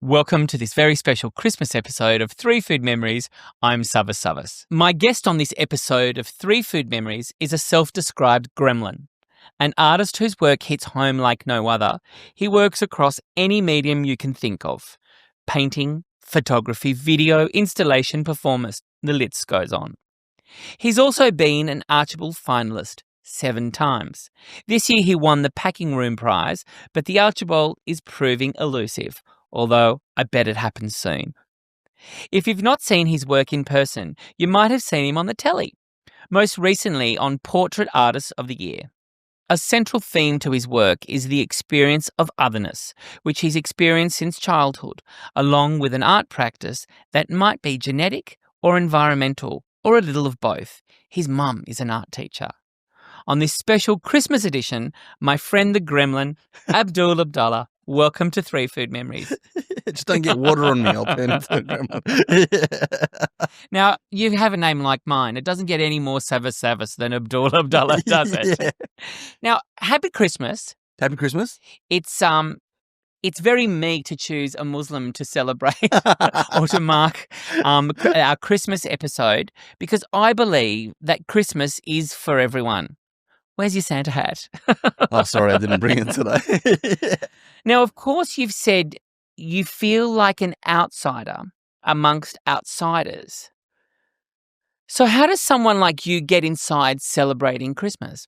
Welcome to this very special Christmas episode of Three Food Memories. I'm Savas Savas. My guest on this episode of Three Food Memories is a self-described gremlin, an artist whose work hits home like no other. He works across any medium you can think of: painting, photography, video, installation, performance. The list goes on. He's also been an Archibald finalist 7 times. This year he won the Packing Room Prize, but the Archibald is proving elusive, although I bet it happens soon. If you've not seen his work in person, you might have seen him on the telly, most recently on Portrait Artist of the Year. A central theme to his work is the experience of otherness, which he's experienced since childhood, along with an art practice that might be genetic or environmental, or a little of both. His mum is an art teacher. On this special Christmas edition, my friend the gremlin, Abdul Abdullah, welcome to Three Food Memories. Just don't get water on me, I'll turn into a gremlin. Now, you have a name like mine. It doesn't get any more Savas Savas than Abdul Abdullah, does it? Yeah. Now, happy Christmas. Happy Christmas. It's very me to choose a Muslim to celebrate or to mark our Christmas episode, because I believe that Christmas is for everyone. Where's your Santa hat? Oh, sorry, I didn't bring it today. Now, of course, you've said you feel like an outsider amongst outsiders. So how does someone like you get inside celebrating Christmas?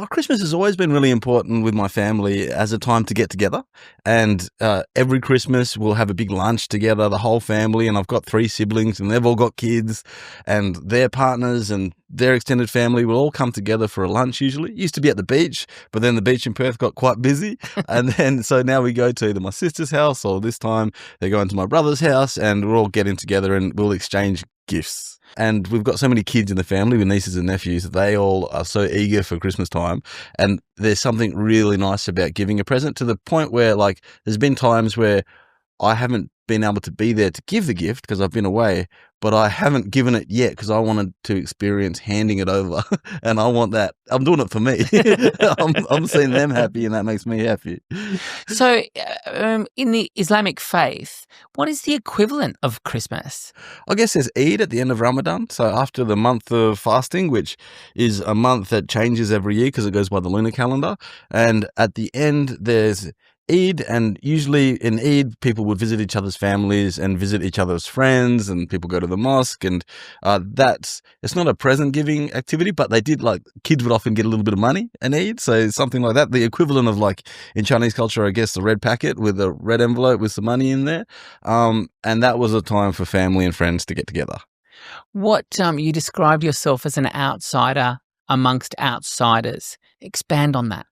Christmas has always been really important with my family as a time to get together. And every Christmas we'll have a big lunch together, the whole family. And I've got 3 siblings and they've all got kids, and their partners and their extended family will all come together for a lunch usually. It used to be at the beach, but then the beach in Perth got quite busy. And then so now we go to either my sister's house, or this time they're going to my brother's house, and we're all getting together and we'll exchange gifts. And we've got so many kids in the family with nieces and nephews. They all are so eager for Christmas time. And there's something really nice about giving a present, to the point where, like, there's been times where I haven't been able to be there to give the gift because I've been away, but I haven't given it yet because I wanted to experience handing it over. And I want that. I'm doing it for me. I'm seeing them happy, and that makes me happy. So in the Islamic faith, what is the equivalent of Christmas? I guess there's Eid at the end of Ramadan. So after the month of fasting, which is a month that changes every year because it goes by the lunar calendar. And at the end, there's Eid, and usually in Eid, people would visit each other's families and visit each other's friends, and people go to the mosque, and it's not a present giving activity, but they did, like, kids would often get a little bit of money in Eid, so something like that. The equivalent of, like, in Chinese culture, I guess, the red packet with a red envelope with some money in there, and that was a time for family and friends to get together. What you described yourself as an outsider amongst outsiders. Expand on that.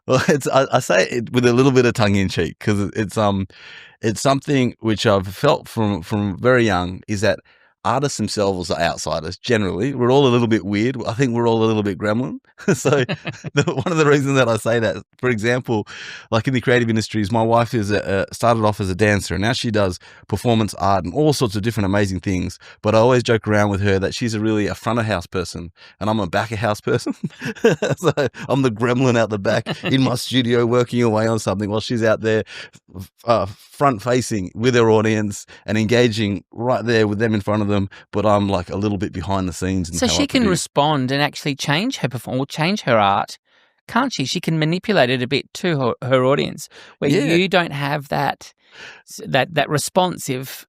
Well, I say it with a little bit of tongue in cheek, because it's something which I've felt from very young, is that artists themselves are outsiders. Generally, we're all a little bit weird. I think we're all a little bit gremlin. So one of the reasons that I say that, for example, like in the creative industries, my wife is started off as a dancer, and now she does performance art and all sorts of different amazing things. But I always joke around with her that she's really a front of house person, and I'm a back of house person. So I'm the gremlin out the back in my studio working away on something, while she's out there front facing with her audience and engaging right there with them in front of them, but I'm like a little bit behind the scenes. So she can respond and actually change her performance or change her art, can't she? She can manipulate it a bit to her audience, where you don't have that responsive,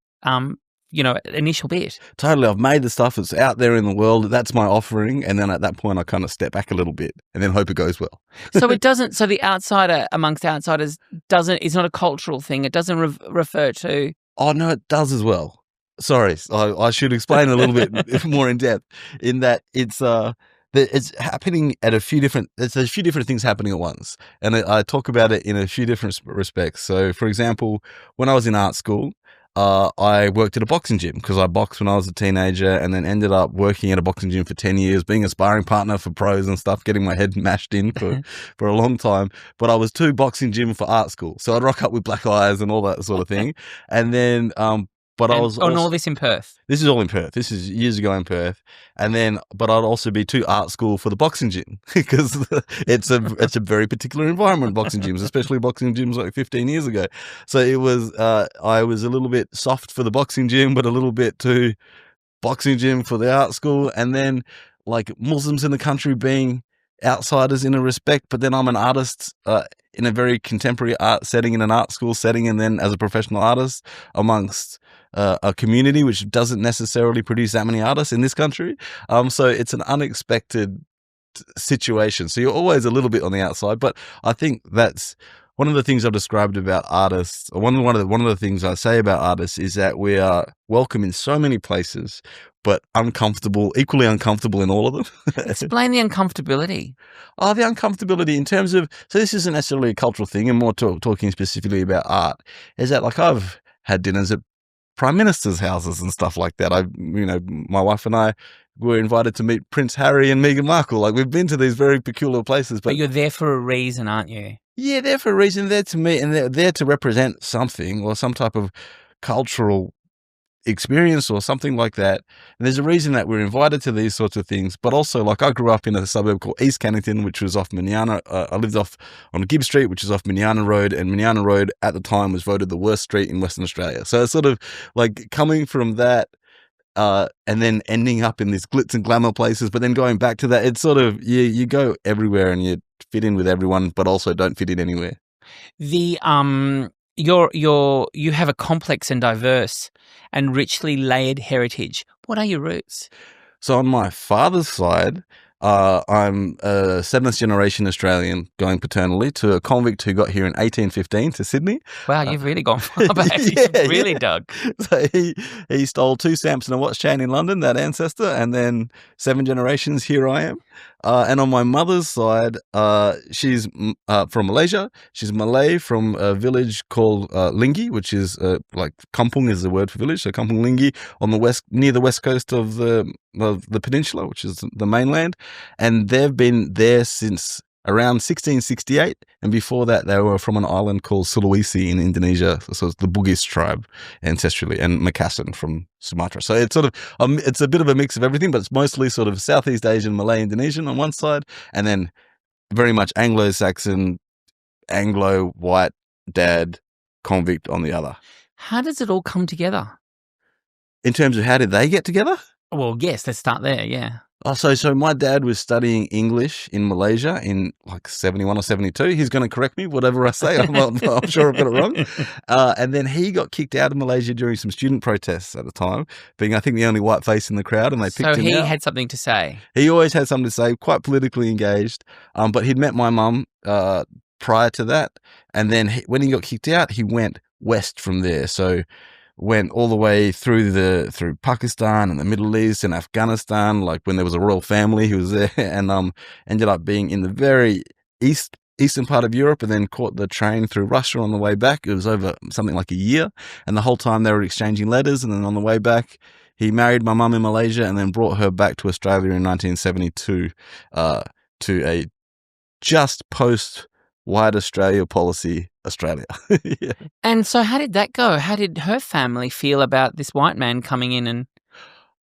initial bit. Totally. I've made the stuff that's out there in the world. That's my offering. And then at that point, I kind of step back a little bit and then hope it goes well. So the outsider amongst outsiders it's not a cultural thing. It doesn't refer to. Oh, no, it does as well. Sorry, I should explain a little bit more in depth, in that it's happening at a few different things happening at once. And I talk about it in a few different respects. So, for example, when I was in art school, I worked at a boxing gym, because I boxed when I was a teenager, and then ended up working at a boxing gym for 10 years, being a sparring partner for pros and stuff, getting my head mashed in for a long time. But I was too boxing gym for art school. So I'd rock up with black eyes and all that sort of thing. And then But I And was on also, all this in Perth. this is all in Perth. This is years ago in Perth. And then, but I'd also be to art school for the boxing gym because it's a very particular environment, boxing gyms, especially boxing gyms like 15 years ago. So it was, I was a little bit soft for the boxing gym, but a little bit too boxing gym for the art school. And then like Muslims in the country being outsiders in a respect, but then I'm an artist, in a very contemporary art setting, in an art school setting, and then as a professional artist amongst a community which doesn't necessarily produce that many artists in this country. So it's an unexpected situation. So you're always a little bit on the outside, but I think that's one of the things I've described about artists, or one of the things I say about artists is that we are welcome in so many places, but equally uncomfortable in all of them. Explain the uncomfortability. Oh, the uncomfortability in terms of, so this isn't necessarily a cultural thing, and more talking specifically about art, is that like I've had dinners at prime ministers' houses and stuff like that. My wife and I were invited to meet Prince Harry and Meghan Markle. Like we've been to these very peculiar places. But you're there for a reason, aren't you? Yeah, they're for a reason. They're to meet, and they're there to represent something or some type of cultural experience or something like that. And there's a reason that we're invited to these sorts of things. But also, like I grew up in a suburb called East Cannington, which was off Minyana. I lived off on Gibb Street, which is off Minyana Road, and Minyana Road at the time was voted the worst street in Western Australia. So it's sort of like coming from that, and then ending up in these glitz and glamour places, but then going back to that, it's sort of you go everywhere and you fit in with everyone, but also don't fit in anywhere. The you have a complex and diverse and richly layered heritage. What are your roots? So on my father's side, I'm a seventh generation Australian going paternally to a convict who got here in 1815 to Sydney. Wow, you've really gone far back. You've really dug. So he stole 2 stamps and a watch chain in London, that ancestor, and then 7 generations, here I am. And on my mother's side, she's from Malaysia. She's Malay from a village called Lingi, which is like Kampung is the word for village. So Kampung Lingi on the west, near the west coast of the peninsula, which is the mainland. And they've been there since around 1668, and before that they were from an island called Sulawesi in Indonesia, so it's the Bugis tribe ancestrally, and Makassar from Sumatra. So it's sort of it's a bit of a mix of everything, but it's mostly sort of Southeast Asian, Malay, Indonesian on one side, and then very much Anglo-Saxon, Anglo-white dad convict on the other. How does it all come together? In terms of how did they get together? Well, yes, let's start there, yeah. Oh, so my dad was studying English in Malaysia in like 71 or 72. He's going to correct me, whatever I say. I'm sure I've got it wrong. And then he got kicked out of Malaysia during some student protests at the time, being, I think, the only white face in the crowd, and they picked him out. So he had something to say. He always had something to say, quite politically engaged. But he'd met my mum prior to that. And then when he got kicked out, he went west from there. So went all the way through Pakistan and the Middle East and Afghanistan, like when there was a royal family who was there, and ended up being in the very eastern part of Europe, and then caught the train through Russia on the way back. It was over something like a year, and the whole time they were exchanging letters, and then on the way back he married my mum in Malaysia and then brought her back to Australia in 1972 to a just post White Australia policy, Australia. Yeah. And so how did that go? How did her family feel about this white man coming in? And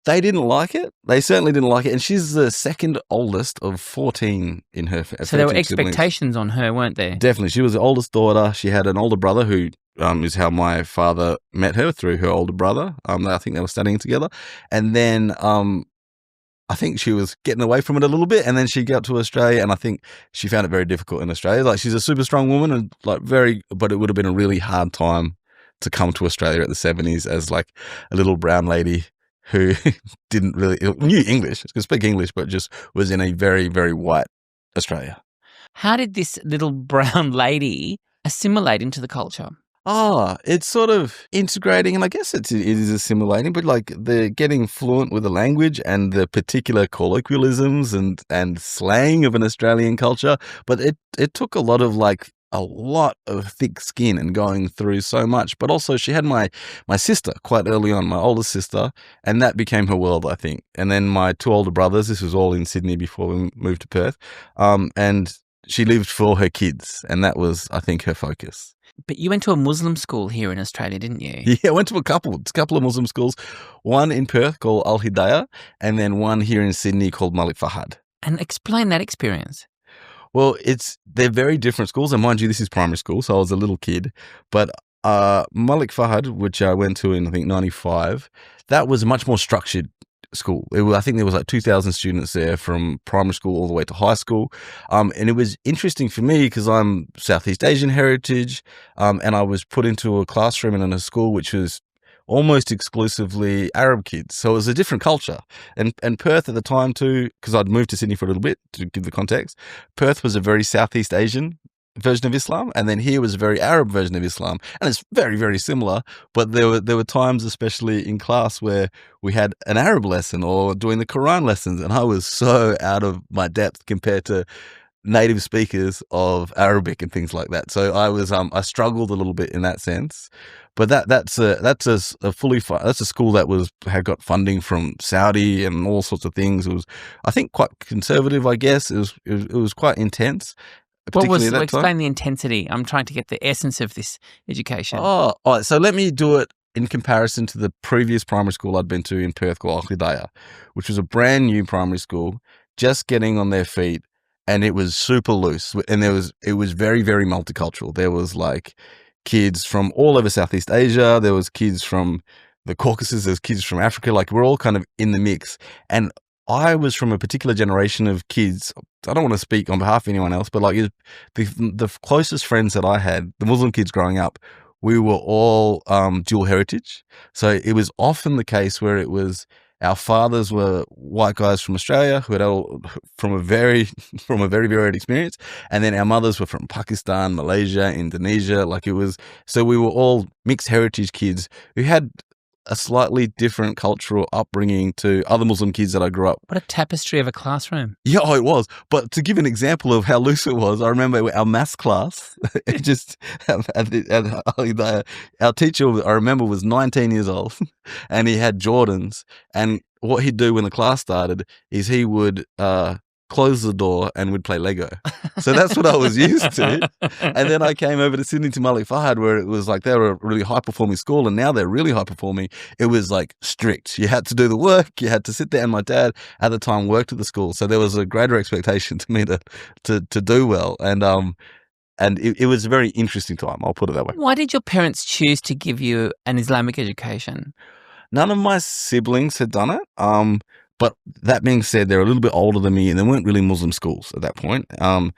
they didn't like it. They certainly didn't like it. And she's the second oldest of 14 in her family. So there were expectations on her, weren't there? Definitely. She was the oldest daughter. She had an older brother who is how my father met her, through her older brother. I think they were studying together. And then I think she was getting away from it a little bit, and then she got to Australia, and I think she found it very difficult in Australia. Like, she's a super strong woman, and but it would have been a really hard time to come to Australia at the 70s as like a little brown lady who didn't really knew English, could speak English, but just was in a very, very white Australia. How did this little brown lady assimilate into the culture? It's sort of integrating, and I guess it is assimilating, but like the getting fluent with the language and the particular colloquialisms and slang of an Australian culture. But it took a lot of thick skin and going through so much. But also she had my sister quite early on, my older sister, and that became her world, I think. And then my 2 older brothers. This was all in Sydney before we moved to Perth. And she lived for her kids, and that was, I think, her focus. But you went to a Muslim school here in Australia, didn't you? Yeah, I went to a couple of Muslim schools, one in Perth called Al Hidayah, and then one here in Sydney called Malik Fahad. And explain that experience. Well, they're very different schools, and mind you, this is primary school, so I was a little kid. But Malik Fahad, which I went to in I think '95, that was a much more structured school. I think there was like 2,000 students there from primary school all the way to high school. And it was interesting for me because I'm Southeast Asian heritage, and I was put into a classroom and in a school which was almost exclusively Arab kids. So it was a different culture. And Perth at the time too, because I'd moved to Sydney for a little bit to give the context, Perth was a very Southeast Asian version of Islam, and then here was a very Arab version of Islam, and it's very, very similar. But there were times, especially in class, where we had an Arab lesson or doing the Quran lessons, and I was so out of my depth compared to native speakers of Arabic and things like that. So I struggled a little bit in that sense. But that's a school that had got funding from Saudi and all sorts of things. It was, I think, quite conservative. I guess it was quite intense. Explain the intensity. I'm trying to get the essence of this education. Oh, all right. So let me do it in comparison to the previous primary school I'd been to in Perth called Al Hidayah, which was a brand new primary school, just getting on their feet, and it was super loose. And it was very, very multicultural. There was like kids from all over Southeast Asia. There was kids from the Caucasus. There's kids from Africa. Like we're all kind of in the mix. And I was from a particular generation of kids. I don't want to speak on behalf of anyone else, but like the closest friends that I had, the Muslim kids growing up, we were all dual heritage. So it was often the case where it was our fathers were white guys from Australia who had all from a very varied experience, and then our mothers were from Pakistan, Malaysia, Indonesia. So we were all mixed heritage kids who had a slightly different cultural upbringing to other Muslim kids that I grew up. What a tapestry of a classroom. Yeah, it was. But to give an example of how loose it was, I remember our maths class, our teacher, I remember, was 19 years old and he had Jordans. And what he'd do when the class started is he would close the door and we'd play Lego. So that's what I was used to. And then I came over to Sydney to Malik Fahad, where it was like they were a really high performing school, and now they're really high performing. It was like strict. You had to do the work, you had to sit there, and my dad at the time worked at the school. So there was a greater expectation to me to do well. And it was a very interesting time, I'll put it that way. Why did your parents choose to give you an Islamic education? None of my siblings had done it. But that being said, they're a little bit older than me, and they weren't really Muslim schools at that point. And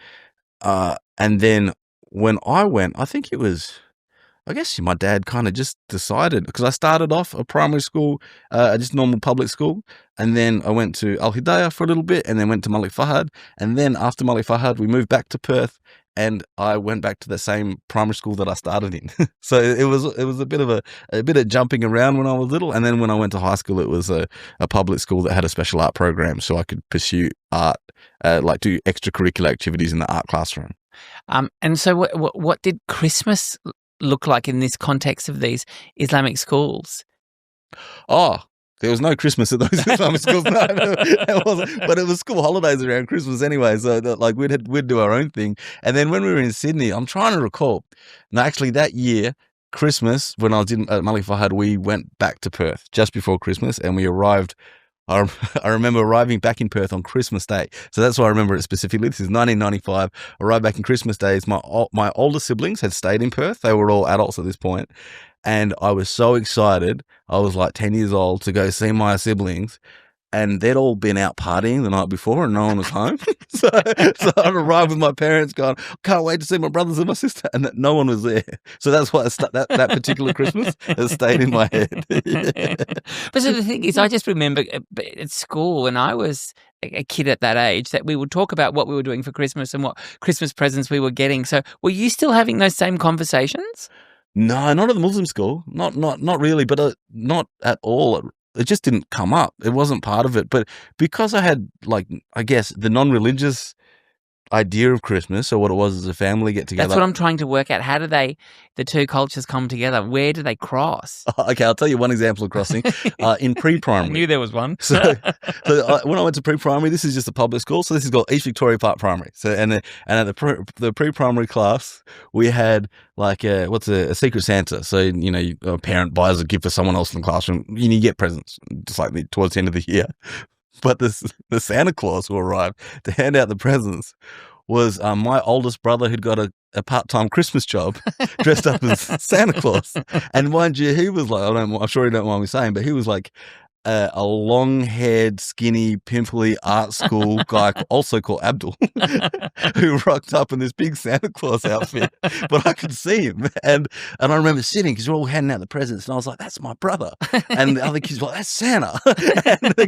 then when I went, I think I guess my dad kind of just decided, because I started off a primary school, just normal public school, and then I went to Al Hidayah for a little bit, and then went to Malik Fahad, and then after Malik Fahad, we moved back to Perth, and I went back to the same primary school that I started in. So it was a bit of jumping around when I was little, and then when I went to high school, it was a public school that had a special art program, so I could pursue art, like do extracurricular activities in the art classroom. And so, what did Christmas look like in this context of these Islamic schools? Oh, there was no Christmas at those Islamic schools. No, it wasn't. But it was school holidays around Christmas anyway. So like we'd do our own thing. And then when we were in Sydney, I'm trying to recall. No, actually that year, Christmas, when I was at Malik Fahad, we went back to Perth just before Christmas, and we arrived. I remember arriving back in Perth on Christmas Day. So that's why I remember it specifically. This is 1995. I arrived back in Christmas Day. My older siblings had stayed in Perth. They were all adults at this point. And I was so excited. I was like 10 years old to go see my siblings. And they'd all been out partying the night before and no one was home. so I arrived with my parents going, can't wait to see my brothers and my sister. And no one was there. So that's why that particular Christmas has stayed in my head. Yeah. But so the thing is, I just remember at school when I was a kid at that age that we would talk about what we were doing for Christmas and what Christmas presents we were getting. So were you still having those same conversations? No, not at the Muslim school. Not really, but not at all. It just didn't come up. It wasn't part of it. But because I had, like, I guess, the non-religious idea of Christmas, or what it was as a family get together. That's what I'm trying to work out. How do the two cultures come together? Where do they cross? Okay, I'll tell you one example of crossing. In pre-primary. I knew there was one. So when I went to pre-primary, this is just a public school. So this is called East Victoria Park Primary. So and at the pre-primary class, we had like a Secret Santa. So a parent buys a gift for someone else in the classroom. You get presents just like towards the end of the year. But the Santa Claus who arrived to hand out the presents was my oldest brother who'd got a part-time Christmas job dressed up as Santa Claus. And mind you, he was like, I'm sure you don't mind me saying, but he was like a long-haired, skinny, pimply art school guy also called Abdul who rocked up in this big Santa Claus outfit. But I could see him. And I remember sitting because we're all handing out the presents and I was like, that's my brother. And the other kids were like, that's Santa. And they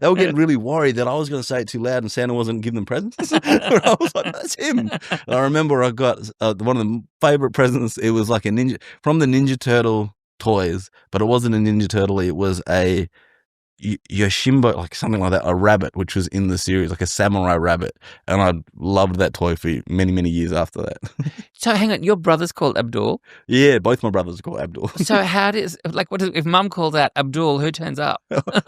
were getting really worried that I was going to say it too loud and Santa wasn't giving them presents. But I was like, that's him. And I remember I got one of the favorite presents. It was like a ninja from the Ninja Turtle toys, but it wasn't a Ninja Turtle. It was a Yoshimbo, like something like that, a rabbit, which was in the series, like a samurai rabbit. And I loved that toy for many, many years after that. So hang on, your brother's called Abdul? Yeah, both my brothers are called Abdul. So if mum calls out Abdul, who turns up?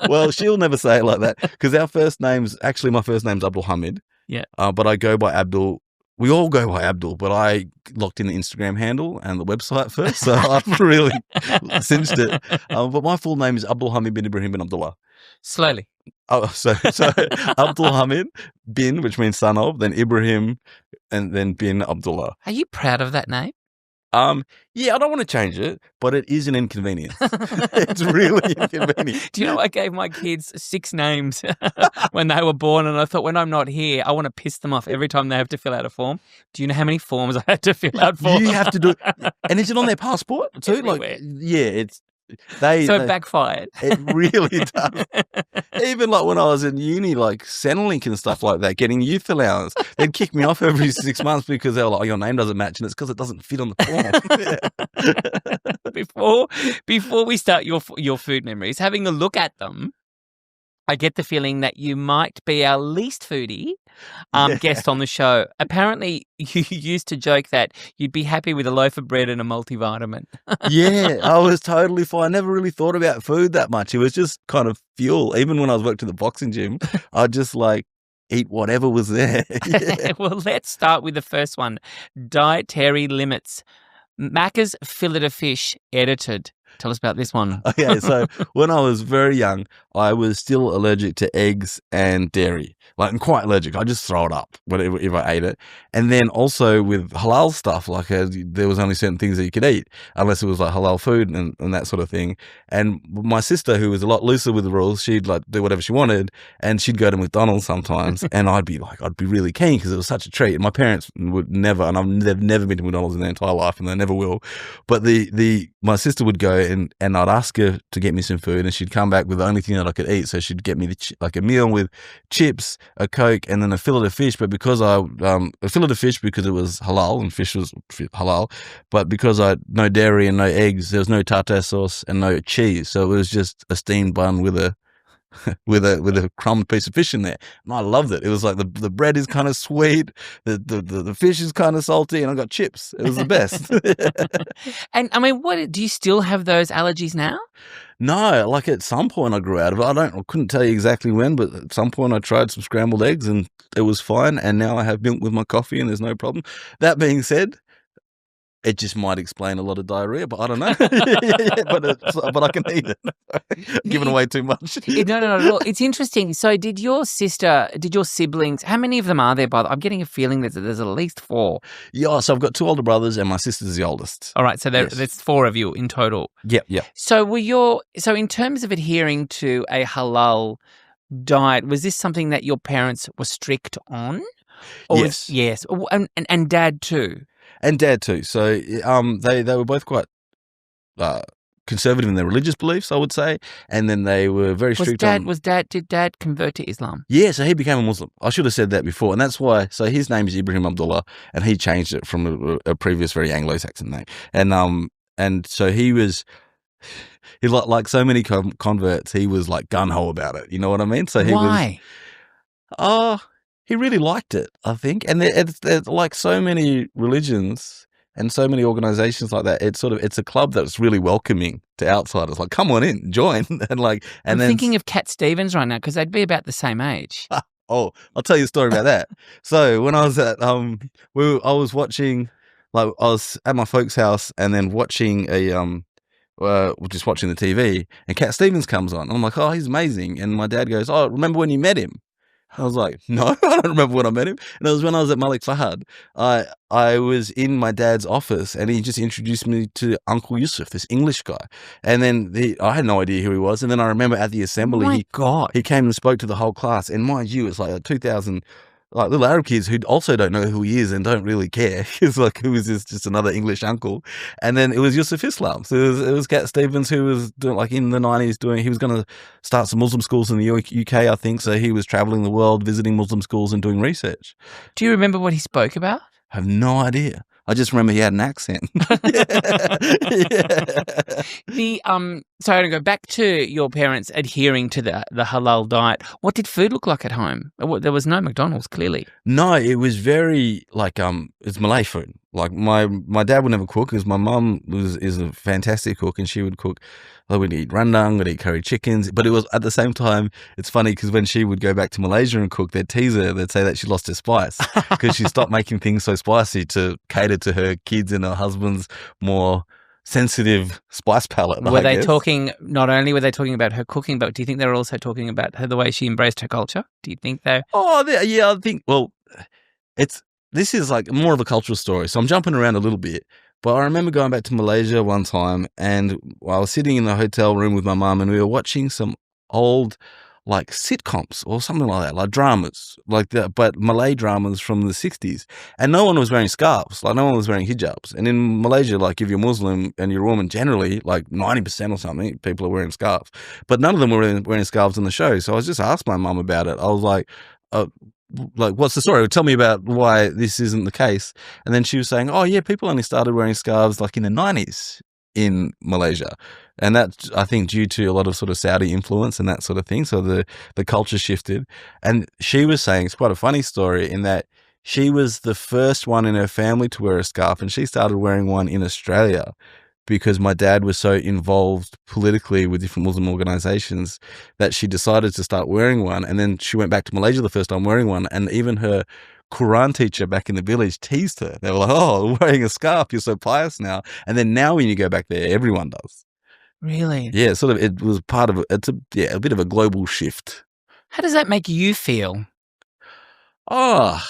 Well, she'll never say it like that because my first name's Abdul Hamid. Yeah. But I go by Abdul. We all go by Abdul, but I locked in the Instagram handle and the website first, so I've really cinched it. But my full name is Abdul Hamid bin Ibrahim bin Abdullah. Slowly. Oh, so Abdul Hamid bin, which means son of, then Ibrahim, and then bin Abdullah. Are you proud of that name? Yeah, I don't want to change it, but it is an inconvenience. It's really inconvenient. Do you know I gave my kids 6 names when they were born, and I thought when I'm not here, I want to piss them off every time they have to fill out a form. Do you know how many forms I had to fill out for them? You have to do it. And is it on their passport too? Everywhere. It backfired. It really does. Even like when I was in uni, like Centrelink and stuff like that, getting youth allowance, they'd kick me off every 6 months because they were like, "Oh, your name doesn't match," and it's because it doesn't fit on the form. Before we start your food memories, having a look at them, I get the feeling that you might be our least foodie guest on the show. Apparently, you used to joke that you'd be happy with a loaf of bread and a multivitamin. Yeah, I was totally fine. I never really thought about food that much. It was just kind of fuel. Even when I was working at the boxing gym, I'd just like eat whatever was there. Yeah. Well, let's start with the first one. Dietary limits. Macca's fillet of fish edited. Tell us about this one. Okay, so when I was very young, I was still allergic to eggs and dairy. Like, I'm quite allergic. I just throw it up if I ate it. And then also with halal stuff, like there was only certain things that you could eat unless it was like halal food and that sort of thing. And my sister, who was a lot looser with the rules, she'd like do whatever she wanted, and she'd go to McDonald's sometimes, and I'd be really keen because it was such a treat. And my parents would never, and they've never been to McDonald's in their entire life, and they never will. But my sister would go and I'd ask her to get me some food, and she'd come back with the only thing that I could eat. So she'd get me like a meal with chips, a Coke, and then a fillet of fish. But because a fillet of fish because it was halal and fish was halal, but because I had no dairy and no eggs, there was no tartare sauce and no cheese. So it was just a steamed bun with a crumbed piece of fish in there, and I loved it. It was like the bread is kind of sweet, the fish is kind of salty, and I got chips. It was the best. And I mean, what do you still have those allergies now? No, like at some point I grew out of it. I couldn't tell you exactly when, but at some point I tried some scrambled eggs and it was fine. And now I have milk with my coffee and there's no problem. That being said, it just might explain a lot of diarrhea, but I don't know. But I can eat it. Giving away too much. No, not at all. It's interesting. So did your siblings, how many of them are there, by the way? I'm getting a feeling that there's at least 4. Yeah, so I've got 2 older brothers and my sister's the oldest. All right, so there's 4 of you in total. Yeah. So in terms of adhering to a halal diet, was this something that your parents were strict on? Yes. Yes. And Dad too? And Dad too. So they were both quite conservative in their religious beliefs, I would say, and then they were very strict Did Dad convert to Islam? Yeah, so he became a Muslim. I should have said that before, and that's why. So his name is Ibrahim Abdullah, and he changed it from a previous very Anglo-Saxon name, and so he like so many converts, he was like gung ho about it. You know what I mean? So why? he really liked it, I think. And it's like so many religions and so many organizations like that. It's a club that's really welcoming to outsiders. Like, come on in, join, I'm thinking of Cat Stevens right now because they'd be about the same age. Oh, I'll tell you a story about that. So when I was at I was watching, like I was at my folks' house and then watching just watching the TV, and Cat Stevens comes on. I'm like, oh, he's amazing. And my dad goes, oh, remember when you met him? I was like, no, I don't remember when I met him. And it was when I was at Malik Fahad. I was in my dad's office and he just introduced me to Uncle Yusuf, this English guy. And then I had no idea who he was. And then I remember at the assembly, he came and spoke to the whole class. And mind you, it's like 2,000 like little Arab kids who also don't know who he is and don't really care. It's like, who is this? Just another English uncle. And then it was Yusuf Islam. So it was Cat Stevens who was doing, like in the 90s he was going to start some Muslim schools in the UK, I think. So he was traveling the world, visiting Muslim schools and doing research. Do you remember what he spoke about? I have no idea. I just remember he had an accent. So I'm going to go back to your parents adhering to the halal diet. What did food look like at home? There was no McDonald's, clearly. No, it was very it's Malay food. Like my dad would never cook because my mum is a fantastic cook and she would cook. We'd eat rendang, we'd eat curry chickens. But it was at the same time, it's funny because when she would go back to Malaysia and cook, they'd tease her. They'd say that she lost her spice because she stopped making things so spicy to cater to her kids and her husband's more sensitive spice palette. Were they talking, not only were they talking about her cooking, but do you think they were also talking about the way she embraced her culture? Do you think they? Oh, yeah, I think, well, this is like more of a cultural story. So I'm jumping around a little bit, but I remember going back to Malaysia one time and I was sitting in the hotel room with my mum and we were watching some old like sitcoms or something like that, like dramas, but Malay dramas from the 60s. And no one was wearing scarves, like no one was wearing hijabs. And in Malaysia, like if you're Muslim and you're a woman, generally like 90% or something, people are wearing scarves. But none of them were wearing scarves in the show. So I was just asked my mum about it. I was like, what's the story? Tell me about why this isn't the case. And then she was saying, oh yeah, people only started wearing scarves like in the 90s in Malaysia. And that's, I think, due to a lot of sort of Saudi influence and that sort of thing. So the culture shifted. And she was saying, it's quite a funny story in that she was the first one in her family to wear a scarf and she started wearing one in Australia because my dad was so involved politically with different Muslim organizations that she decided to start wearing one. And then she went back to Malaysia the first time wearing one. And even her Quran teacher back in the village teased her. They were like, oh, wearing a scarf, you're so pious now. And then now when you go back there, everyone does. Really? Yeah, sort of, it was part of it. It's a bit of a global shift. How does that make you feel? Oh,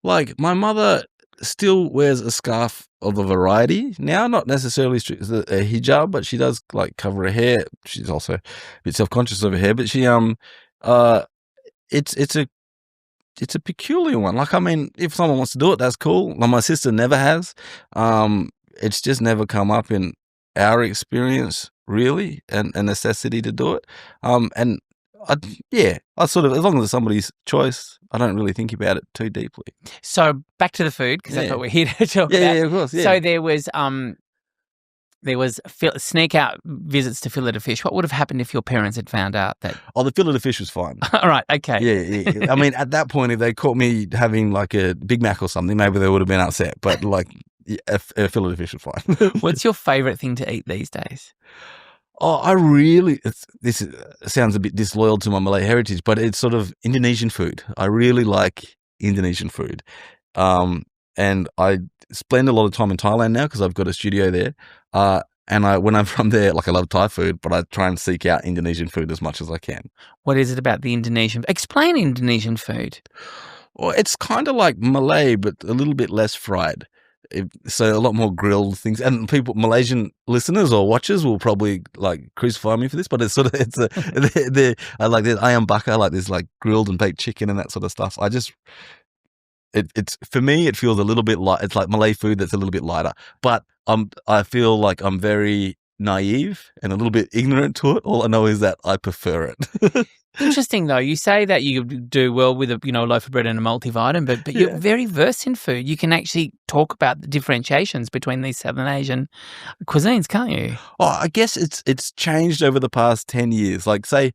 like my mother still wears a scarf of a variety now, not necessarily a hijab, but she does like cover her hair. She's also a bit self-conscious of her hair, but she it's a peculiar one. Like, I mean, if someone wants to do it, that's cool. Like my sister never has. It's just never come up in our experience, really, and a necessity to do it. And I sort of, as long as it's somebody's choice, I don't really think about it too deeply. So back to the food, because that's what we're here to talk about. Yeah, of course. Yeah. So there was sneak out visits to fillet of fish. What would have happened if your parents had found out that? Oh, the fillet of fish was fine. All right, okay. Yeah. I mean, at that point, if they caught me having like a Big Mac or something, maybe they would have been upset. But like, a fillet of fish was fine. What's your favourite thing to eat these days? Oh, this sounds a bit disloyal to my Malay heritage, but it's sort of Indonesian food. I really like Indonesian food. And I spend a lot of time in Thailand now because I've got a studio there. And when I'm from there, like I love Thai food, but I try and seek out Indonesian food as much as I can. What is it about the Indonesian? Explain Indonesian food. Well, it's kind of like Malay, but a little bit less fried. So a lot more grilled things, and Malaysian listeners or watchers will probably like crucify me for this, but it's sort of I like this ayam bakar, like this like grilled and baked chicken and that sort of stuff. It's for me, it feels a little bit light. It's like Malay food that's a little bit lighter, but I feel like I'm very naive and a little bit ignorant to it. All I know is that I prefer it. Interesting, though. You say that you do well with a loaf of bread and a multivitamin, but you're very versed in food. You can actually talk about the differentiations between these Southern Asian cuisines, can't you? Oh, I guess it's changed over the past 10 years. Like say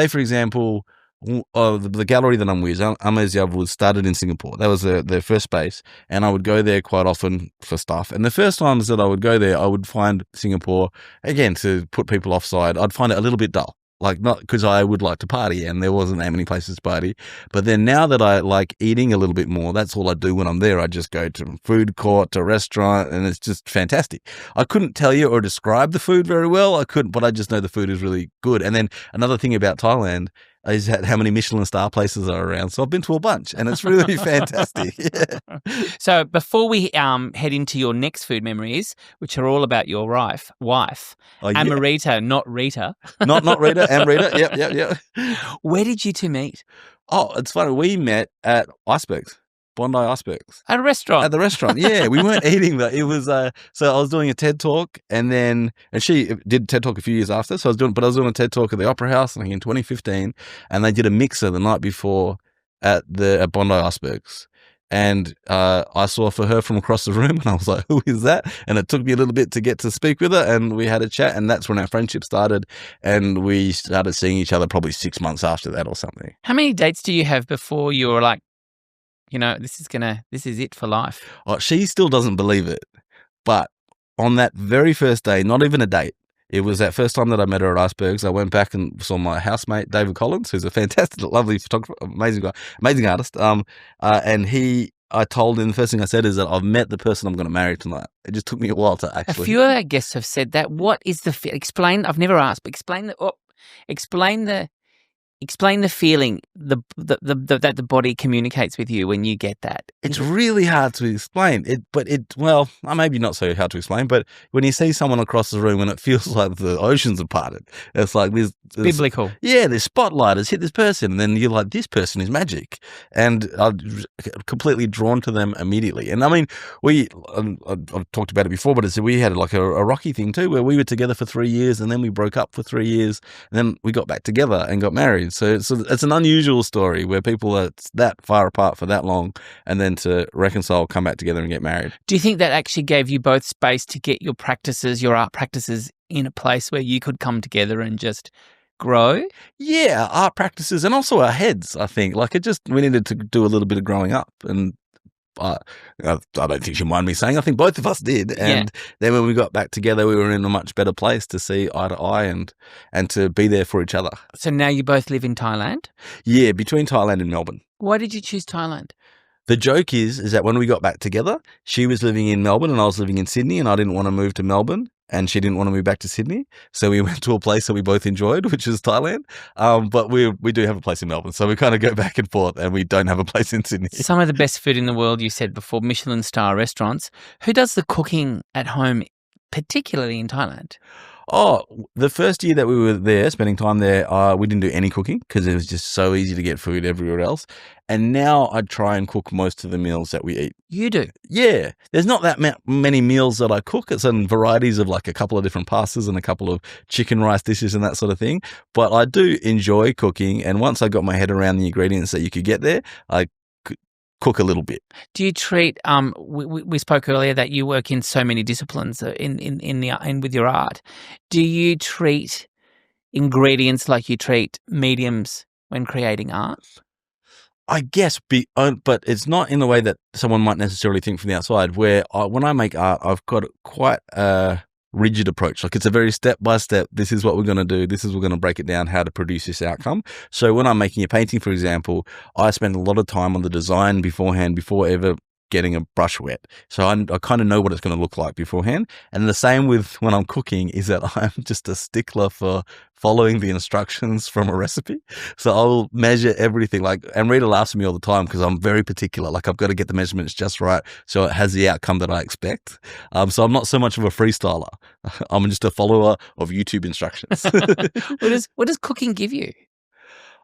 for example, the gallery that I'm with, Amazia, was started in Singapore. That was their first space, and I would go there quite often for stuff. And the first times that I would go there, I would find Singapore, again, to put people offside, I'd find it a little bit dull. Like, not because I would like to party and there wasn't that many places to party. But then now that I like eating a little bit more, that's all I do when I'm there. I just go to food court, to restaurant, and it's just fantastic. I couldn't tell you or describe the food very well. I couldn't, but I just know the food is really good. And then another thing about Thailand is how many Michelin star places are around. So I've been to a bunch and it's really fantastic. Yeah. So before we head into your next food memories, which are all about your wife, Amarita, not Rita. Not Rita, Amrita. Yep. Where did you two meet? Oh, it's funny. We met at Icebergs. Bondi Icebergs. At a restaurant? At the restaurant, yeah. We weren't eating that. It was, so I was doing a TED Talk and she did TED Talk a few years after. So I was doing a TED Talk at the Opera House, I think in 2015, and they did a mixer the night before at Bondi Icebergs. And I saw for her from across the room and I was like, who is that? And it took me a little bit to get to speak with her and we had a chat and that's when our friendship started and we started seeing each other probably 6 months after that or something. How many dates do you have before you were like, this is it for life? Oh, she still doesn't believe it. But on that very first day, not even a date, it was that first time that I met her at Icebergs. I went back and saw my housemate, David Collins, who's a fantastic, lovely photographer, amazing guy, amazing artist. And I told him, the first thing I said is that I've met the person I'm going to marry tonight. It just took me a while to actually. A few of our guests have said that. What is explain, I've never asked, but explain the feeling that the body communicates with you when you get that. It's really hard to explain. Maybe not so hard to explain, but when you see someone across the room and it feels like the oceans are parted, it's like there's biblical. Yeah, the spotlight has hit this person, and then you're like, this person is magic, and I'm completely drawn to them immediately. And I mean, I've talked about it before, but we had like a rocky thing too, where we were together for 3 years, and then we broke up for 3 years, and then we got back together and got married. So it's an unusual story where people are that far apart for that long and then to reconcile, come back together and get married. Do you think that actually gave you both space to get your art practices in a place where you could come together and just grow? Yeah, art practices and also our heads, I think. Like we needed to do a little bit of growing up and I don't think you mind me saying, I think both of us did. And then when we got back together, we were in a much better place to see eye to eye and to be there for each other. So now you both live in Thailand? Yeah, between Thailand and Melbourne. Why did you choose Thailand? The joke is that when we got back together, she was living in Melbourne and I was living in Sydney and I didn't want to move to Melbourne and she didn't want to move back to Sydney. So we went to a place that we both enjoyed, which is Thailand. But we do have a place in Melbourne. So we kind of go back and forth and we don't have a place in Sydney. Some of the best food in the world, you said before, Michelin star restaurants. Who does the cooking at home, particularly in Thailand? Oh, the first year that we were there, spending time there, we didn't do any cooking because it was just so easy to get food everywhere else. And now I try and cook most of the meals that we eat. You do? Yeah. There's not that many meals that I cook. It's in varieties of like a couple of different pastas and a couple of chicken rice dishes and that sort of thing. But I do enjoy cooking. And once I got my head around the ingredients that you could get there, I cook a little bit. Do you treat? We spoke earlier that you work in so many disciplines in with your art. Do you treat ingredients like you treat mediums when creating art? I guess, but it's not in the way that someone might necessarily think from the outside. Where when I make art, I've got quite a rigid approach. Like it's a very step by step. This is what we're going to do. We're going to break it down how to produce this outcome. So when I'm making a painting, for example, I spend a lot of time on the design beforehand before ever getting a brush wet. So I kind of know what it's going to look like beforehand. And the same with when I'm cooking is that I'm just a stickler for following the instructions from a recipe. So I'll measure everything. And Rita laughs at me all the time because I'm very particular. Like I've got to get the measurements just right so it has the outcome that I expect. So I'm not so much of a freestyler. I'm just a follower of YouTube instructions. What does cooking give you?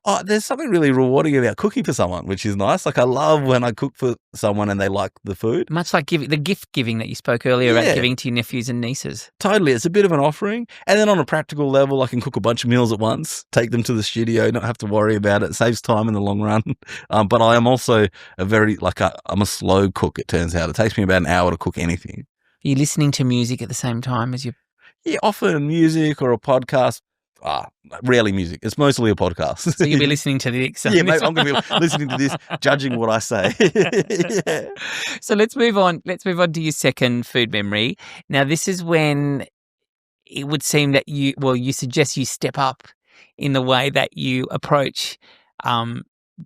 Oh, there's something really rewarding about cooking for someone, which is nice. Like I love when I cook for someone and they like the food. Much like the gift giving that you spoke earlier about giving to your nephews and nieces. Totally. It's a bit of an offering. And then on a practical level, I can cook a bunch of meals at once, take them to the studio, not have to worry about it. It saves time in the long run. But I am also I'm a slow cook, it turns out. It takes me about an hour to cook anything. Are you listening to music at the same time as you? Yeah, often music or a podcast. rarely music. It's mostly a podcast. So you'll be listening to the Yeah, mate, I'm going to be listening to this, judging what I say. Yeah. So let's move on. Let's move on to your second food memory. Now, this is when it would seem that you suggest you step up in the way that you approach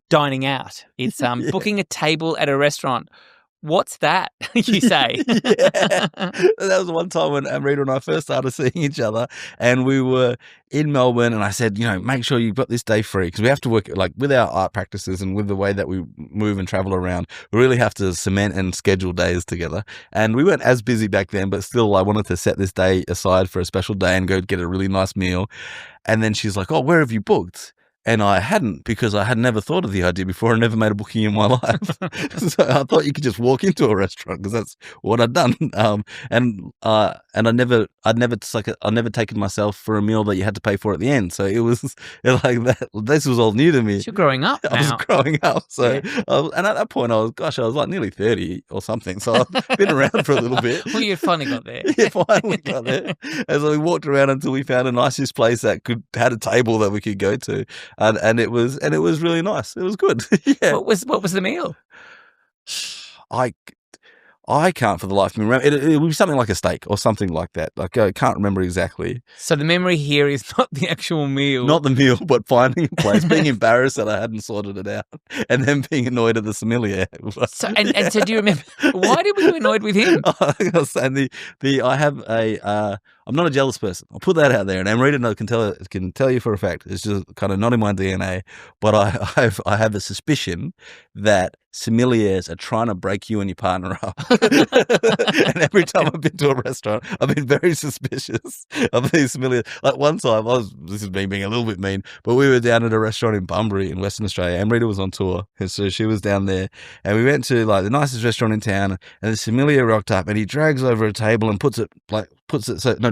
dining out. It's booking a table at a restaurant. What's that, you say? Yeah. That was one time when Amrita and I first started seeing each other, and we were in Melbourne, and I said, make sure you've got this day free, because we have to work, like, with our art practices and with the way that we move and travel around, we really have to cement and schedule days together. And we weren't as busy back then, but still I wanted to set this day aside for a special day and go get a really nice meal. And then she's like, oh, where have you booked? And I hadn't, because I had never thought of the idea before. I never made a booking in my life. So I thought you could just walk into a restaurant, because that's what I'd done. And I'd never taken myself for a meal that you had to pay for at the end. So it was like that. This was all new to me. You're growing up now. I was growing up. So, and at that point I was like nearly 30 or something. So I've been around for a little bit. Well, you finally got there. Yeah, finally got there. And so we walked around until we found a nicest place that had a table that we could go to. And it was really nice. It was good. Yeah. What was the meal? I can't for the life of me remember. It was something like a steak or something like that. Like, I can't remember exactly. So the memory here is not the actual meal. Not the meal, but finding a place, being embarrassed that I hadn't sorted it out, and then being annoyed at the sommelier. So do you remember, why were you annoyed with him? I was saying I'm not a jealous person. I'll put that out there, and Amrita can tell you for a fact. It's just kind of not in my DNA, but I have a suspicion that sommeliers are trying to break you and your partner up. And every time I've been to a restaurant, I've been very suspicious of these sommeliers. Like one time, this is me being a little bit mean, but we were down at a restaurant in Bunbury in Western Australia. Amrita was on tour, and so she was down there, and we went to like the nicest restaurant in town, and the sommelier rocked up, and he drags over a table and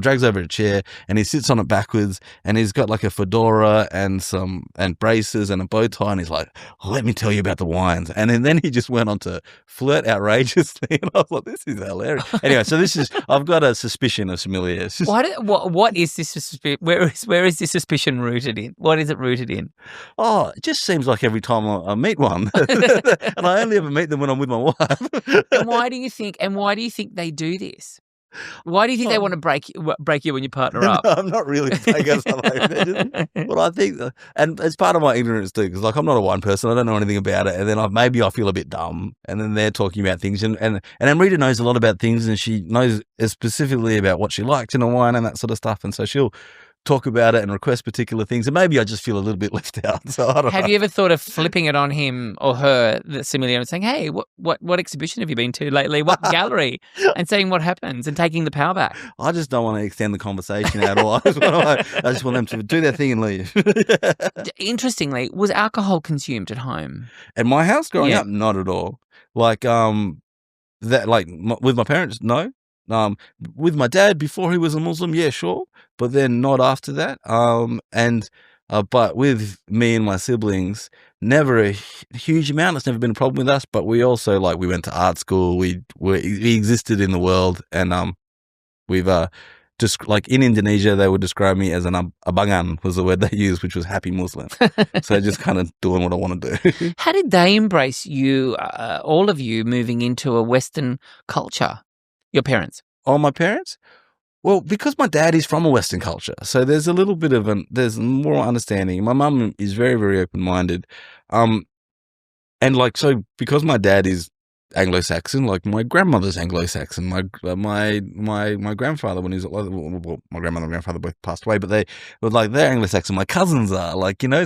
drags over a chair, and he sits on it backwards, and he's got like a fedora and braces and a bow tie, and he's like, let me tell you about the wines. And then he just went on to flirt outrageously, and I was like, this is hilarious. Anyway, so I've got a suspicion of sommeliers. What is this suspicion? Where is this suspicion rooted in? What is it rooted in? Oh, it just seems like every time I meet one, and I only ever meet them when I'm with my wife. And why do you think they do this? Why do you think they want to break you and your partner up? No, I'm not really breaking something like that. But I think, and it's part of my ignorance too, because like I'm not a wine person, I don't know anything about it, and then maybe I feel a bit dumb, and then they're talking about things, and Amrita knows a lot about things, and she knows specifically about what she likes in a wine and that sort of stuff, and so she'll talk about it and request particular things, and maybe I just feel a little bit left out. So I don't know. Have you ever thought of flipping it on him or her, the sommelier, and saying, "Hey, what exhibition have you been to lately? What gallery?" and seeing what happens and taking the power back? I just don't want to extend the conversation at all. I just want them to do their thing and leave. Interestingly, was alcohol consumed at home? At my house growing up, not at all. Like with my parents, no. With my dad before he was a Muslim, yeah, sure, but then not after that. But with me and my siblings, never a huge amount. It's never been a problem with us. But we also we went to art school. We existed in the world, and we've just like in Indonesia, they would describe me as an abangan was the word they used, which was happy Muslim. So just kind of doing what I want to do. How did they embrace you, all of you, moving into a Western culture? Your parents? Oh, my parents? Well, because my dad is from a Western culture, so there's a little bit of there's more understanding. My mum is very, very open-minded. And so because my dad is Anglo-Saxon, like my grandmother's Anglo-Saxon, my grandfather, when he was, my grandmother and grandfather both passed away, but they're Anglo-Saxon. My cousins are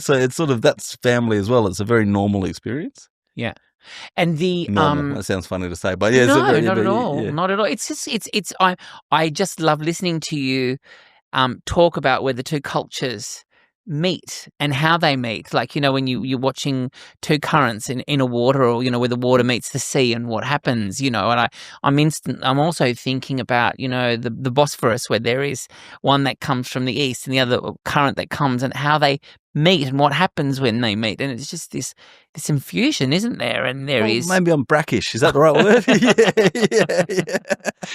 so it's sort of, that's family as well. It's a very normal experience. Yeah. And that sounds funny to say, but yeah, no, not at all. Yeah. Not at all. It's just I just love listening to you talk about where the two cultures meet and how they meet. Like, when you're watching two currents in a water, or where the water meets the sea and what happens. And I'm also thinking about the Bosphorus, where there is one that comes from the east and the other current that comes, and how they meet and what happens when they meet. And it's just this infusion, isn't there? And is maybe I'm brackish. Is that the right word? Yeah.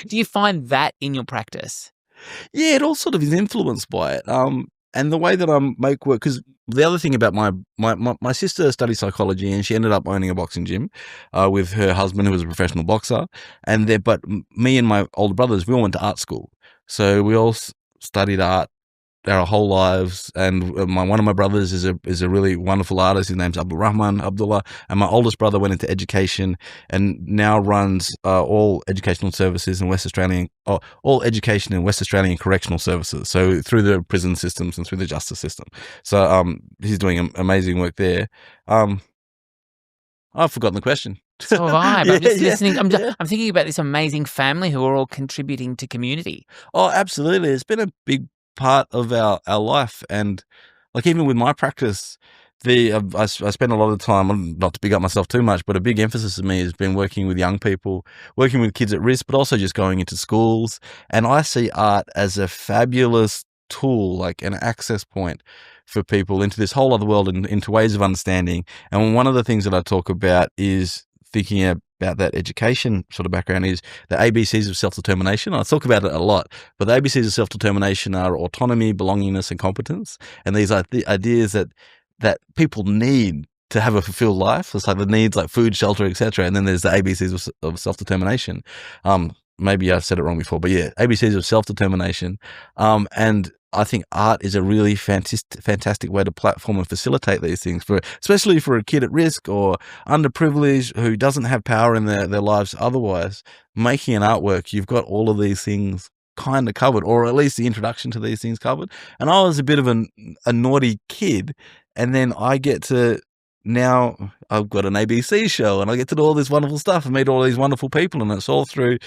Do you find that in your practice? Yeah, it all sort of is influenced by it. And the way that I make work, because the other thing about my sister studied psychology, and she ended up owning a boxing gym with her husband, who was a professional boxer. But me and my older brothers, we all went to art school, so we all studied art our whole lives. And one of my brothers is a really wonderful artist. His name's Abdullah, and my oldest brother went into education and now runs all educational services in West Australian, all education in West Australian correctional services. So through the prison systems and through the justice system. So he's doing amazing work there. I've forgotten the question. So have I. But I'm just listening. I'm thinking about this amazing family who are all contributing to community. Oh, absolutely. It's been a big part of our life. And like, even with my practice, I spend a lot of time, not to big up myself too much, but a big emphasis of me has been working with young people, working with kids at risk, but also just going into schools. And I see art as a fabulous tool, like an access point for people into this whole other world and into ways of understanding. And one of the things that I talk about is thinking about that education sort of background is the ABCs of self-determination. I talk about it a lot, but the ABCs of self-determination are autonomy, belongingness, and competence. And these are the ideas that people need to have a fulfilled life. It's like the needs like food, shelter, etc. And then there's the ABCs of self-determination. Maybe I've said it wrong before, but yeah, ABCs of self-determination. And I think art is a really fantastic way to platform and facilitate these things, especially for a kid at risk or underprivileged who doesn't have power in their lives otherwise. Making an artwork, you've got all of these things kind of covered, or at least the introduction to these things covered. And I was a bit of a naughty kid, and then I get to, now I've got an ABC show and I get to do all this wonderful stuff and meet all these wonderful people, and it's all through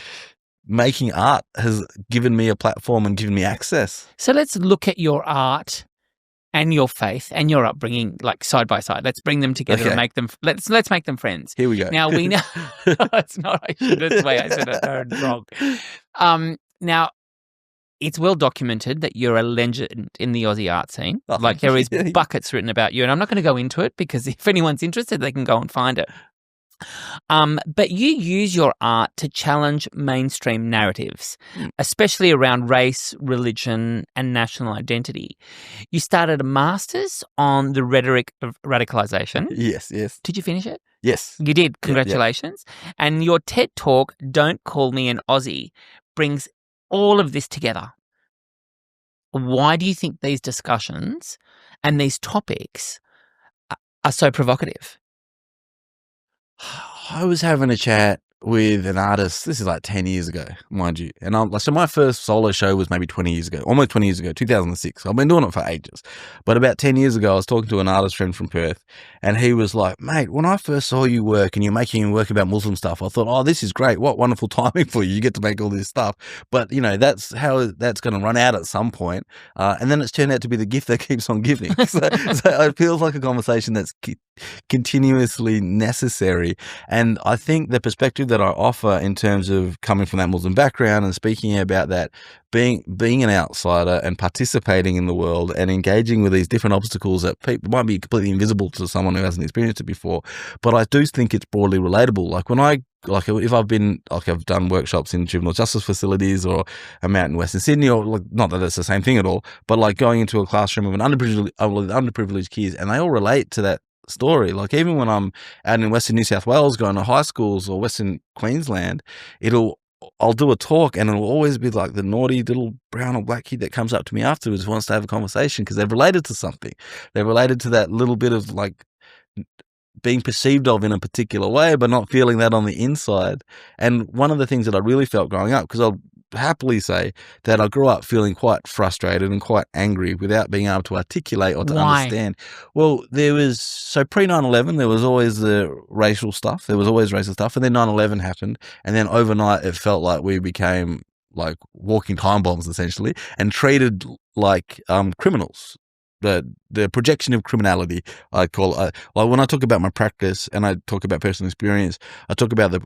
making art has given me a platform and given me access. So let's look at your art and your faith and your upbringing, like side by side. Let's bring them together and make them. Let's make them friends. Here we go. Now we know it's not. That's the way I said it. No, wrong. Now it's well documented that you're a legend in the Aussie art scene. Oh, like there is buckets written about you, and I'm not going to go into it because if anyone's interested, they can go and find it. But you use your art to challenge mainstream narratives, especially around race, religion, and national identity. You started a master's on the rhetoric of radicalization. Yes. Did you finish it? Yes. You did. Congratulations. Yeah. And your TED Talk, Don't Call Me an Aussie, brings all of this together. Why do you think these discussions and these topics are so provocative? I was having a chat with an artist. This is like 10 years ago, mind you. And so my first solo show was maybe 20 years ago, almost 20 years ago, 2006. I've been doing it for ages. But about 10 years ago, I was talking to an artist friend from Perth, and he was like, mate, when I first saw you work and you're making work about Muslim stuff, I thought, oh, this is great. What wonderful timing for you. You get to make all this stuff. But, that's how that's going to run out at some point. And then it's turned out to be the gift that keeps on giving. So it feels like a conversation that's continuously necessary. And I think the perspective that I offer in terms of coming from that Muslim background and speaking about that, being an outsider and participating in the world and engaging with these different obstacles that people might be completely invisible to someone who hasn't experienced it before. But I do think it's broadly relatable. If I've done workshops in juvenile justice facilities, or I'm out in Western Sydney, or not that it's the same thing at all, but like going into a classroom of underprivileged kids, and they all relate to that story. Like even when I'm out in Western New South Wales going to high schools or Western Queensland, I'll do a talk and it'll always be like the naughty little brown or black kid that comes up to me afterwards, wants to have a conversation because they've related to something. They're related to that little bit of like being perceived of in a particular way, but not feeling that on the inside. And one of the things that I really felt growing up, because I'll happily say that I grew up feeling quite frustrated and quite angry without being able to articulate or to understand. Well, so pre 9/11, there was always the racial stuff. There was always racial stuff. And then 9/11 happened. And then overnight, it felt like we became like walking time bombs, essentially, and treated like criminals. The projection of criminality, I call it. When I talk about my practice and I talk about personal experience, I talk about the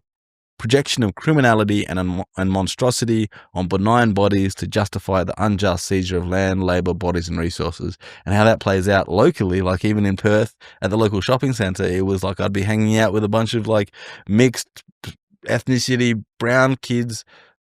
projection of criminality and monstrosity on benign bodies to justify the unjust seizure of land, labour, bodies and resources, and how that plays out locally. Like even in Perth at the local shopping centre, it was like I'd be hanging out with a bunch of like mixed ethnicity brown kids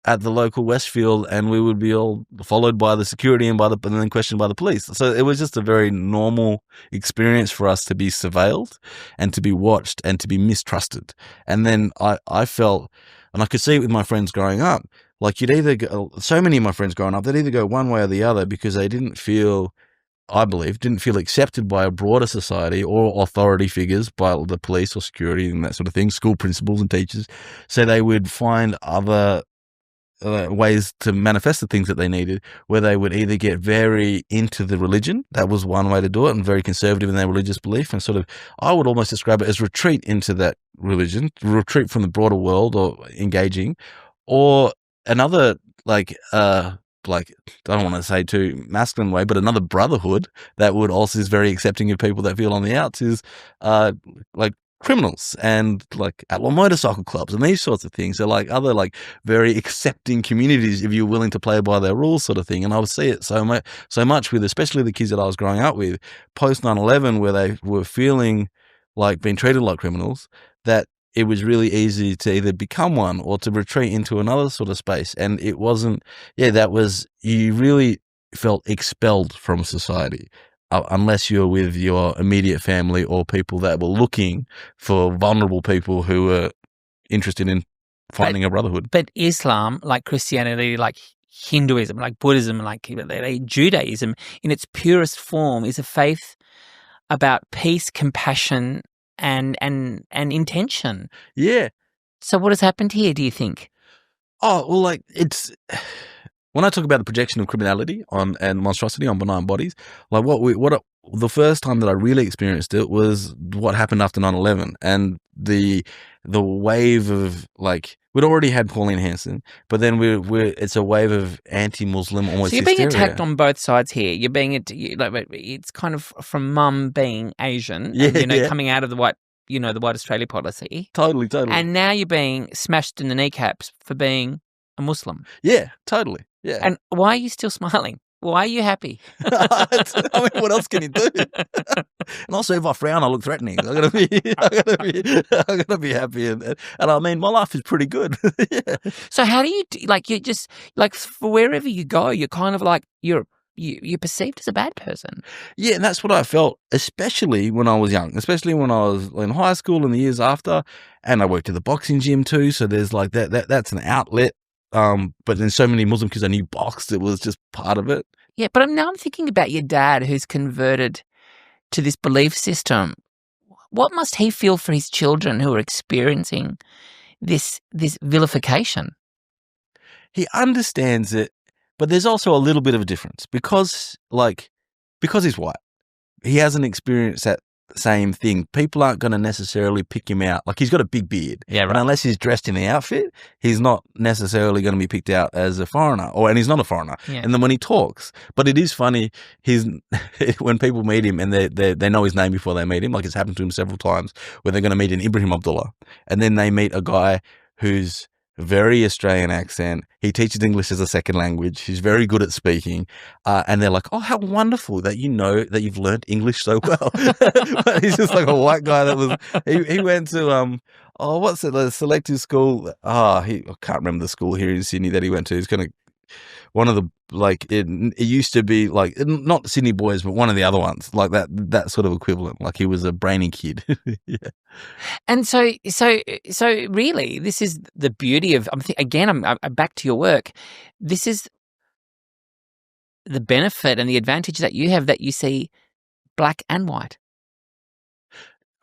at the local Westfield, and we would be all followed by the security and then questioned by the police. So it was just a very normal experience for us to be surveilled and to be watched and to be mistrusted. And then I felt, and I could see it with my friends growing up, like you'd either go, so many of my friends growing up, they'd either go one way or the other because they didn't feel accepted by a broader society or authority figures, by the police or security and that sort of thing, school principals and teachers. So they would find other ways to manifest the things that they needed, where they would either get very into the religion. That was one way to do it, and very conservative in their religious belief, and sort of, I would almost describe it as retreat into that religion, retreat from the broader world or engaging, or another, I don't want to say too masculine way, but another brotherhood that would also is very accepting of people that feel on the outs is like criminals and like outlaw motorcycle clubs and these sorts of things. So like other like very accepting communities if you're willing to play by their rules sort of thing. And I would see it so much with especially the kids that I was growing up with post 9/11, where they were feeling like being treated like criminals, that it was really easy to either become one or to retreat into another sort of space. And it wasn't, you really felt expelled from society. Unless you're with your immediate family or people that were looking for vulnerable people who were interested in finding a brotherhood. But Islam, like Christianity, like Hinduism, like Buddhism, like Judaism, in its purest form, is a faith about peace, compassion, and intention. Yeah. So what has happened here, do you think? Oh, well, like it's... When I talk about the projection of criminality and monstrosity on benign bodies, like the first time that I really experienced it was what happened after 9/11, and the wave of like, we'd already had Pauline Hanson, but then it's a wave of anti-Muslim almost. So you're being attacked on both sides here. You're being it's kind of from mum being Asian, and, coming out of the white Australia policy. Totally. And now you're being smashed in the kneecaps for being a Muslim. Yeah, totally. Yeah. And why are you still smiling? Why are you happy? I mean, what else can you do? And also, if I frown, I look threatening. I gotta be happy, and I mean, my life is pretty good. Yeah. So how do you you just like for wherever you go, you're kind of like you're perceived as a bad person. Yeah, and that's what I felt, especially when I was young, especially when I was in high school and the years after, and I worked at the boxing gym too. So there's like that's an outlet. But then so many Muslim kids I knew boxed, it was just part of it. Yeah, but I'm thinking about your dad who's converted to this belief system. What must he feel for his children who are experiencing this vilification? He understands it, but there's also a little bit of a difference because he's white. He hasn't experienced that same thing. People aren't going to necessarily pick him out. Like, he's got a big beard. Yeah, right. And unless he's dressed in the outfit, he's not necessarily going to be picked out as a foreigner, and he's not a foreigner. Yeah. And then when he talks, but it is funny, when people meet him and they know his name before they meet him, like it's happened to him several times, where they're going to meet an Abdul Abdullah, and then they meet a guy who's very Australian accent. He teaches English as a second language. He's very good at speaking. And they're like, oh, how wonderful that that you've learned English so well. But he's just like a white guy that was, he went to, what's it, the selective school? I can't remember the school here in Sydney that he went to. He's kind of one of the, like, it used to be like, not Sydney Boys, but one of the other ones, like that sort of equivalent. Like, he was a brainy kid. Yeah. And so really, this is the beauty of, I'm back to your work. This is the benefit and the advantage that you have, that you see black and white.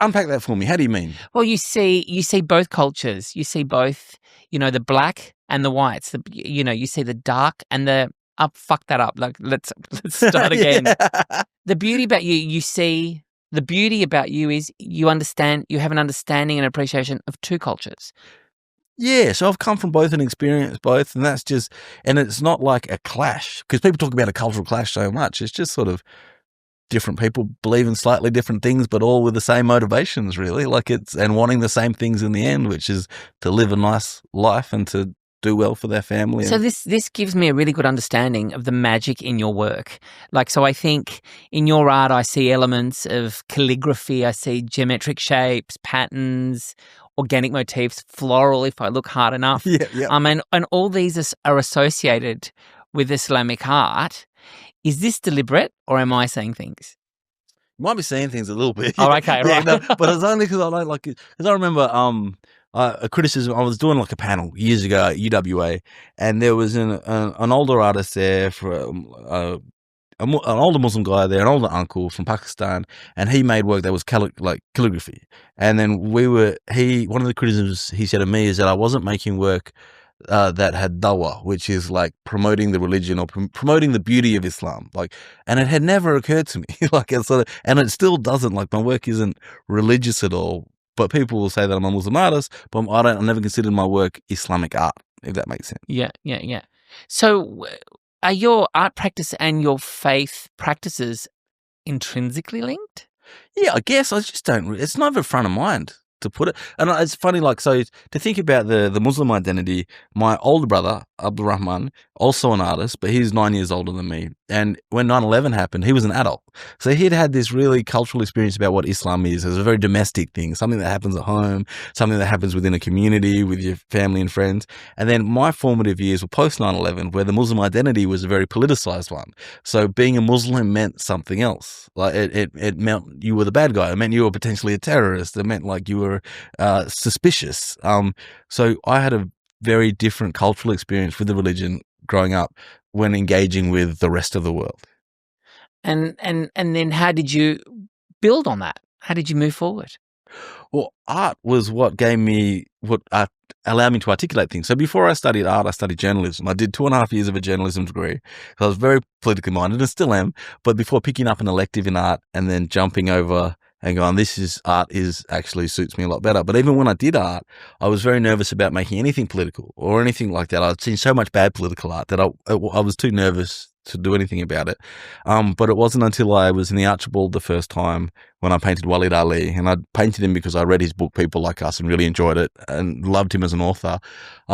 Unpack that for me. How do you mean? Well, you see both cultures. You see both, the black and the whites. You see the dark and the fuck that up. Like, let's start again. Yeah. The beauty about the beauty about you is you have an understanding and appreciation of two cultures. Yeah, so I've come from both and experienced both, and and it's not like a clash, because people talk about a cultural clash so much. It's just sort of different people believe in slightly different things, but all with the same motivations, really. And wanting the same things in the end, which is to live a nice life and to do well for their family. So this gives me a really good understanding of the magic in your work. Like, so I think in your art, I see elements of calligraphy. I see geometric shapes, patterns, organic motifs, floral if I look hard enough. Yeah. And all these are associated with Islamic art. Is this deliberate, or am I saying things? Might be seeing things a little bit. Oh, okay, right. No, but it's only because I don't like it. Because I remember a criticism. I was doing like a panel years ago at UWA, and there was an older artist there for an older Muslim guy there, an older uncle from Pakistan, and he made work that was calligraphy. And then one of the criticisms he said to me is that I wasn't making work that had dawah, which is like promoting the religion or promoting the beauty of Islam. And it had never occurred to me, and it still doesn't. Like, my work isn't religious at all, but people will say that I'm a Muslim artist, but I never considered my work Islamic art, if that makes sense. Yeah. So are your art practice and your faith practices intrinsically linked? Yeah, I guess I just don't. It's never front of mind, to put it. And it's funny, so to think about the Muslim identity, my older brother, Abdul, also an artist, but he's 9 years older than me. And when 9/11 happened, he was an adult. So he'd had this really cultural experience about what Islam is. It's a very domestic thing, something that happens at home, something that happens within a community with your family and friends. And then my formative years were post 9/11, where the Muslim identity was a very politicized one. So being a Muslim meant something else. Like, it meant you were the bad guy. It meant you were potentially a terrorist. It meant like you were suspicious. So I had a very different cultural experience with the religion growing up when engaging with the rest of the world. And then how did you build on that? How did you move forward? Well, art was what allowed me to articulate things. So before I studied art, I studied journalism. I did 2.5 years of a journalism degree. So I was very politically minded and still am. But before picking up an elective in art and then jumping over and going, art actually suits me a lot better. But even when I did art, I was very nervous about making anything political or anything like that. I'd seen so much bad political art that I was too nervous to do anything about it. But it wasn't until I was in the Archibald the first time when I painted Walid Ali, and I painted him because I read his book, People Like Us, and really enjoyed it and loved him as an author.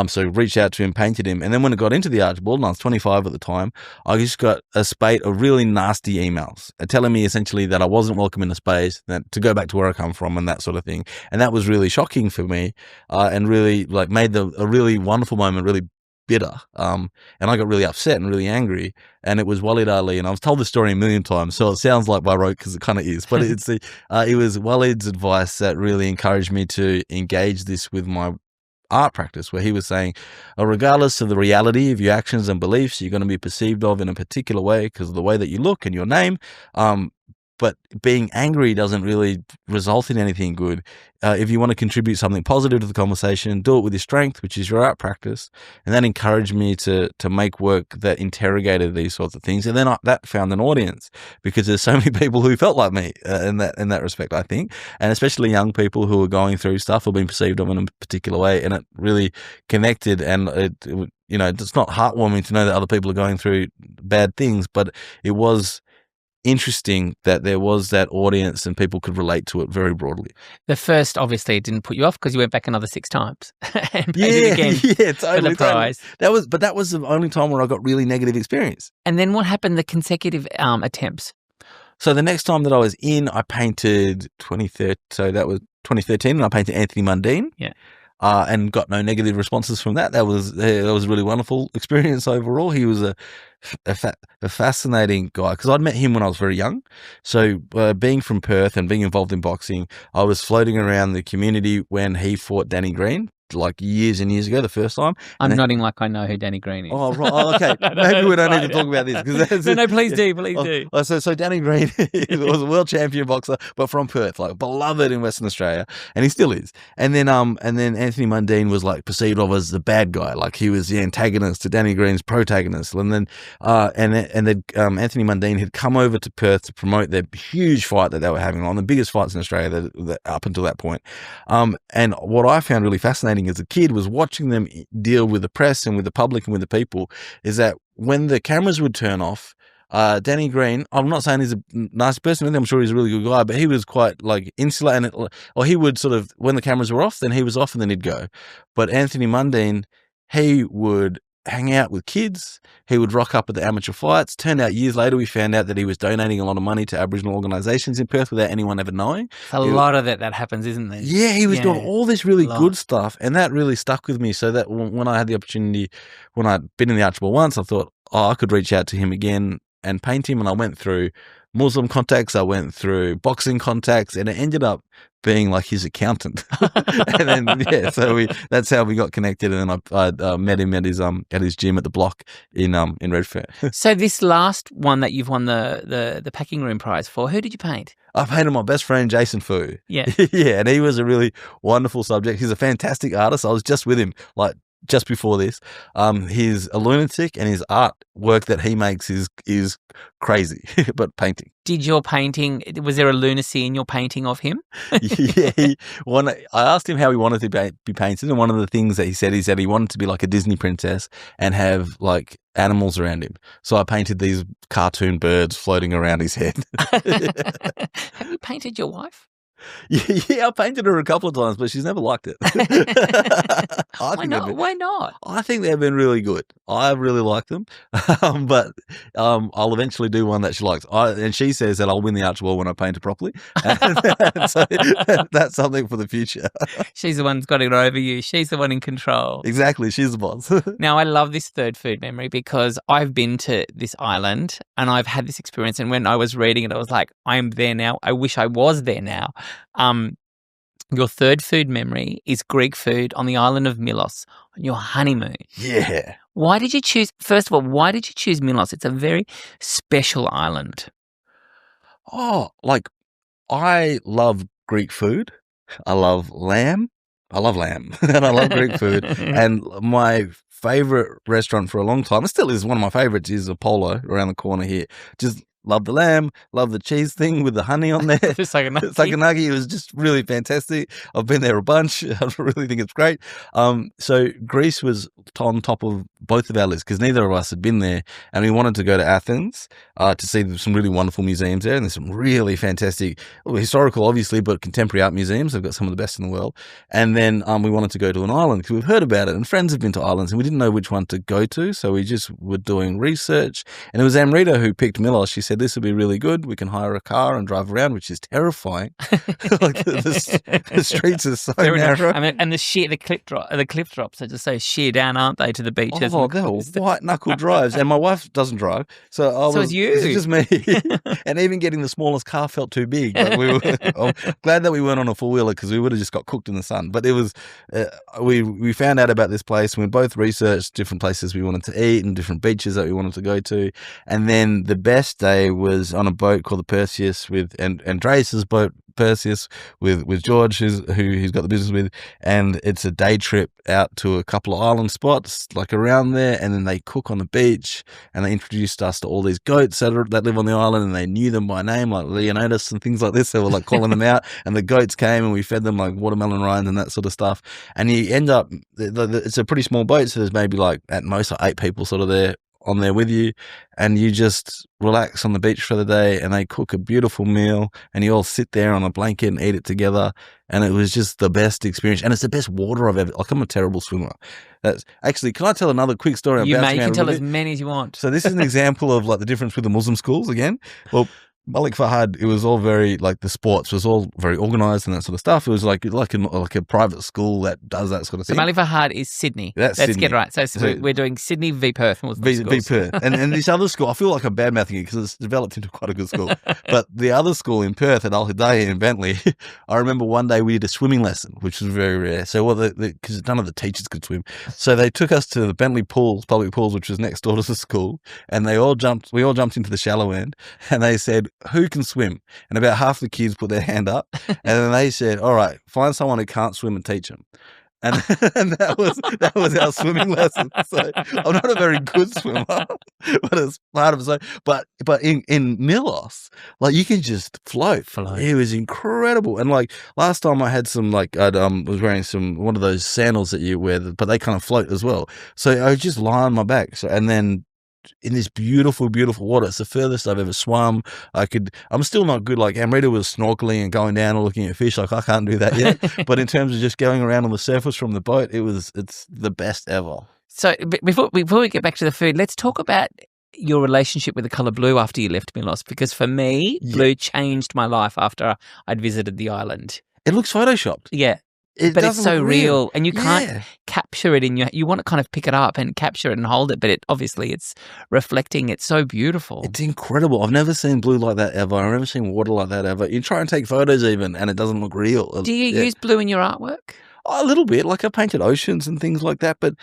So reached out to him, painted him. And then when it got into the Archibald, and I was 25 at the time, I just got a spate of really nasty emails telling me essentially that I wasn't welcome in the space, that to go back to where I come from and that sort of thing. And that was really shocking for me, and really made a really wonderful moment really bitter. And I got really upset and really angry. And it was Walid Ali, and I've told this story a million times, so it sounds like by rote because it kind of is. But it was Walid's advice that really encouraged me to engage this with my art practice, where he was saying, regardless of the reality of your actions and beliefs, you're going to be perceived of in a particular way because of the way that you look and your name. But being angry doesn't really result in anything good. If you want to contribute something positive to the conversation, do it with your strength, which is your art practice. And that encouraged me to make work that interrogated these sorts of things. And then that found an audience, because there's so many people who felt like me in that respect, I think. And especially young people who are going through stuff or being perceived of in a particular way. And it really connected, and it's not heartwarming to know that other people are going through bad things, but it was interesting that there was that audience and people could relate to it very broadly. The first, obviously, it didn't put you off because you went back another 6 times and paid it again for the prize. Totally. That was the only time where I got really negative experience. And then what happened, the consecutive attempts? So the next time that I was in, I painted 2013, so that was 2013, and I painted Anthony Mundine. Yeah. And got no negative responses from that. That was a really wonderful experience overall. He was a fascinating guy, because I'd met him when I was very young. So being from Perth and being involved in boxing, I was floating around the community when he fought Danny Green, like years and years ago, the first time. I'm nodding like I know who Danny Green is. Oh, right. Oh, okay. Maybe we don't need to talk about this. No, please do. So Danny Green was a world champion boxer, but from Perth, like beloved in Western Australia, and he still is. And then Anthony Mundine was like perceived of as the bad guy, like he was the antagonist to Danny Green's protagonist. And then Anthony Mundine had come over to Perth to promote their huge fight that they were having, one of the biggest fights in Australia up until that point. And what I found really fascinating as a kid was watching them deal with the press and with the public and with the people, is that when the cameras would turn off, Danny Green, I'm not saying he's a nice person, I'm sure he's a really good guy, but he was quite like insular, or he would sort of, when the cameras were off, then he was off and then he'd go. But Anthony Mundine, he would hang out with kids. He would rock up at the amateur fights. Turned out years later, we found out that he was donating a lot of money to Aboriginal organisations in Perth without anyone ever knowing. A lot of that happens, isn't there? Yeah, he was doing all this really good stuff, and that really stuck with me. So that when I had the opportunity, when I'd been in the Archibald once, I thought, I could reach out to him again and paint him. And I went through Muslim contacts, I went through boxing contacts, and it ended up being like his accountant. And then so that's how we got connected. And then I met him at his gym at the Block in Redfern. So this last one that you've won the packing room prize for, who did you paint? I painted my best friend Jason Fu. Yeah. Yeah, and he was a really wonderful subject. He's a fantastic artist. I was just with him just before this. He's a lunatic, and his artwork that he makes is crazy, but painting. Did your painting, was there a lunacy in your painting of him? Yeah, I asked him how he wanted to be painted, and one of the things that he said is that he wanted to be like a Disney princess and have like animals around him. So I painted these cartoon birds floating around his head. Have you painted your wife? Yeah, I painted her a couple of times, but she's never liked it. Why not? I think they've been really good. I really like them, but I'll eventually do one that she likes. And she says that I'll win the Archibald when I paint it properly. And so that's something for the future. She's the one who's got it over you. She's the one in control. Exactly. She's the boss. Now, I love this third food memory because I've been to this island and I've had this experience. And when I was reading it, I was like, I'm there now. I wish I was there now. Your third food memory is Greek food on the island of Milos on your honeymoon. Yeah. Why did you choose Milos? It's a very special island. Oh, like I love Greek food. I love lamb. And I love Greek food. And my favorite restaurant for a long time, it still is one of my favorites, is Apollo around the corner here. Just love the lamb, love the cheese thing with the honey on there. Saganagi. It was just really fantastic. I've been there a bunch. I really think it's great. So Greece was on top of both of our lists because neither of us had been there, and we wanted to go to Athens to see some really wonderful museums there, and there's some really fantastic, historical obviously, but contemporary art museums. They've got some of the best in the world. And then we wanted to go to an island because we've heard about it, and friends have been to islands, and we didn't know which one to go to, so we just were doing research. And it was Amrita who picked Milos. She said, this would be really good. We can hire a car and drive around, which is terrifying. Like the streets are so narrow. I mean, and the cliff drops are just so sheer down, aren't they, to the beaches? Oh, they're white knuckle drives, and my wife doesn't drive, so it's you. It's just me. And even getting the smallest car felt too big. But I'm glad that we weren't on a four wheeler because we would have just got cooked in the sun. But it was we found out about this place. We both researched different places we wanted to eat and different beaches that we wanted to go to, and then the best day was on a boat called the Perseus with Andreas's boat Perseus with George, who he's got the business with, and it's a day trip out to a couple of island spots like around there, and then they cook on the beach, and they introduced us to all these goats that live on the island, and they knew them by name like Leonidas and things like this. They were like calling them out, and the goats came and we fed them like watermelon rinds and that sort of stuff. And you end up, it's a pretty small boat, so there's maybe like at most like 8 people sort of there on there with you, and you just relax on the beach for the day, and they cook a beautiful meal, and you all sit there on a blanket and eat it together, and it was just the best experience, and it's the best water I've ever, like I'm a terrible swimmer. That's actually, can I tell another quick story? You can tell as many as you want. So this is an example of like the difference with the Muslim schools again. Well, Malik Fahad, it was all very, like the sports was all very organised and that sort of stuff. It was like a private school that does that sort of thing. So Malik Fahad is Sydney. Let's Sydney. Get it right. So we're doing Sydney v Perth. V Perth. And this other school, I feel like I'm bad-mouthing it because it's developed into quite a good school. But the other school in Perth at Al Hidayah in Bentley, I remember one day we did a swimming lesson, which was very rare. So because none of the teachers could swim. So they took us to the Bentley pools, public pools, which was next door to the school. And we all jumped into the shallow end, and they said, who can swim? And about half the kids put their hand up, and then they said, all right, find someone who can't swim and teach them. And that was our swimming lesson. So I'm not a very good swimmer, but it's part of it. But in Milos, like you can just float. It was incredible. And like last time I had some was wearing one of those sandals that you wear, but they kind of float as well. So I would just lie on my back. So and then in this beautiful, beautiful water. It's the furthest I've ever swum. I'm still not good. Like Amrita was snorkeling and going down and looking at fish. Like I can't do that yet. But in terms of just going around on the surface from the boat, it's the best ever. So before we get back to the food, let's talk about your relationship with the colour blue after you left Milos, because for me, blue changed my life after I'd visited the island. It looks photoshopped. Yeah. But it's so real, and you can't capture it in you want to kind of pick it up and capture it and hold it, but it's reflecting. It's so beautiful. It's incredible. I've never seen blue like that ever. I've never seen water like that ever. You try and take photos even, and it doesn't look real. Do you use blue in your artwork? A little bit. Like I painted oceans and things like that, but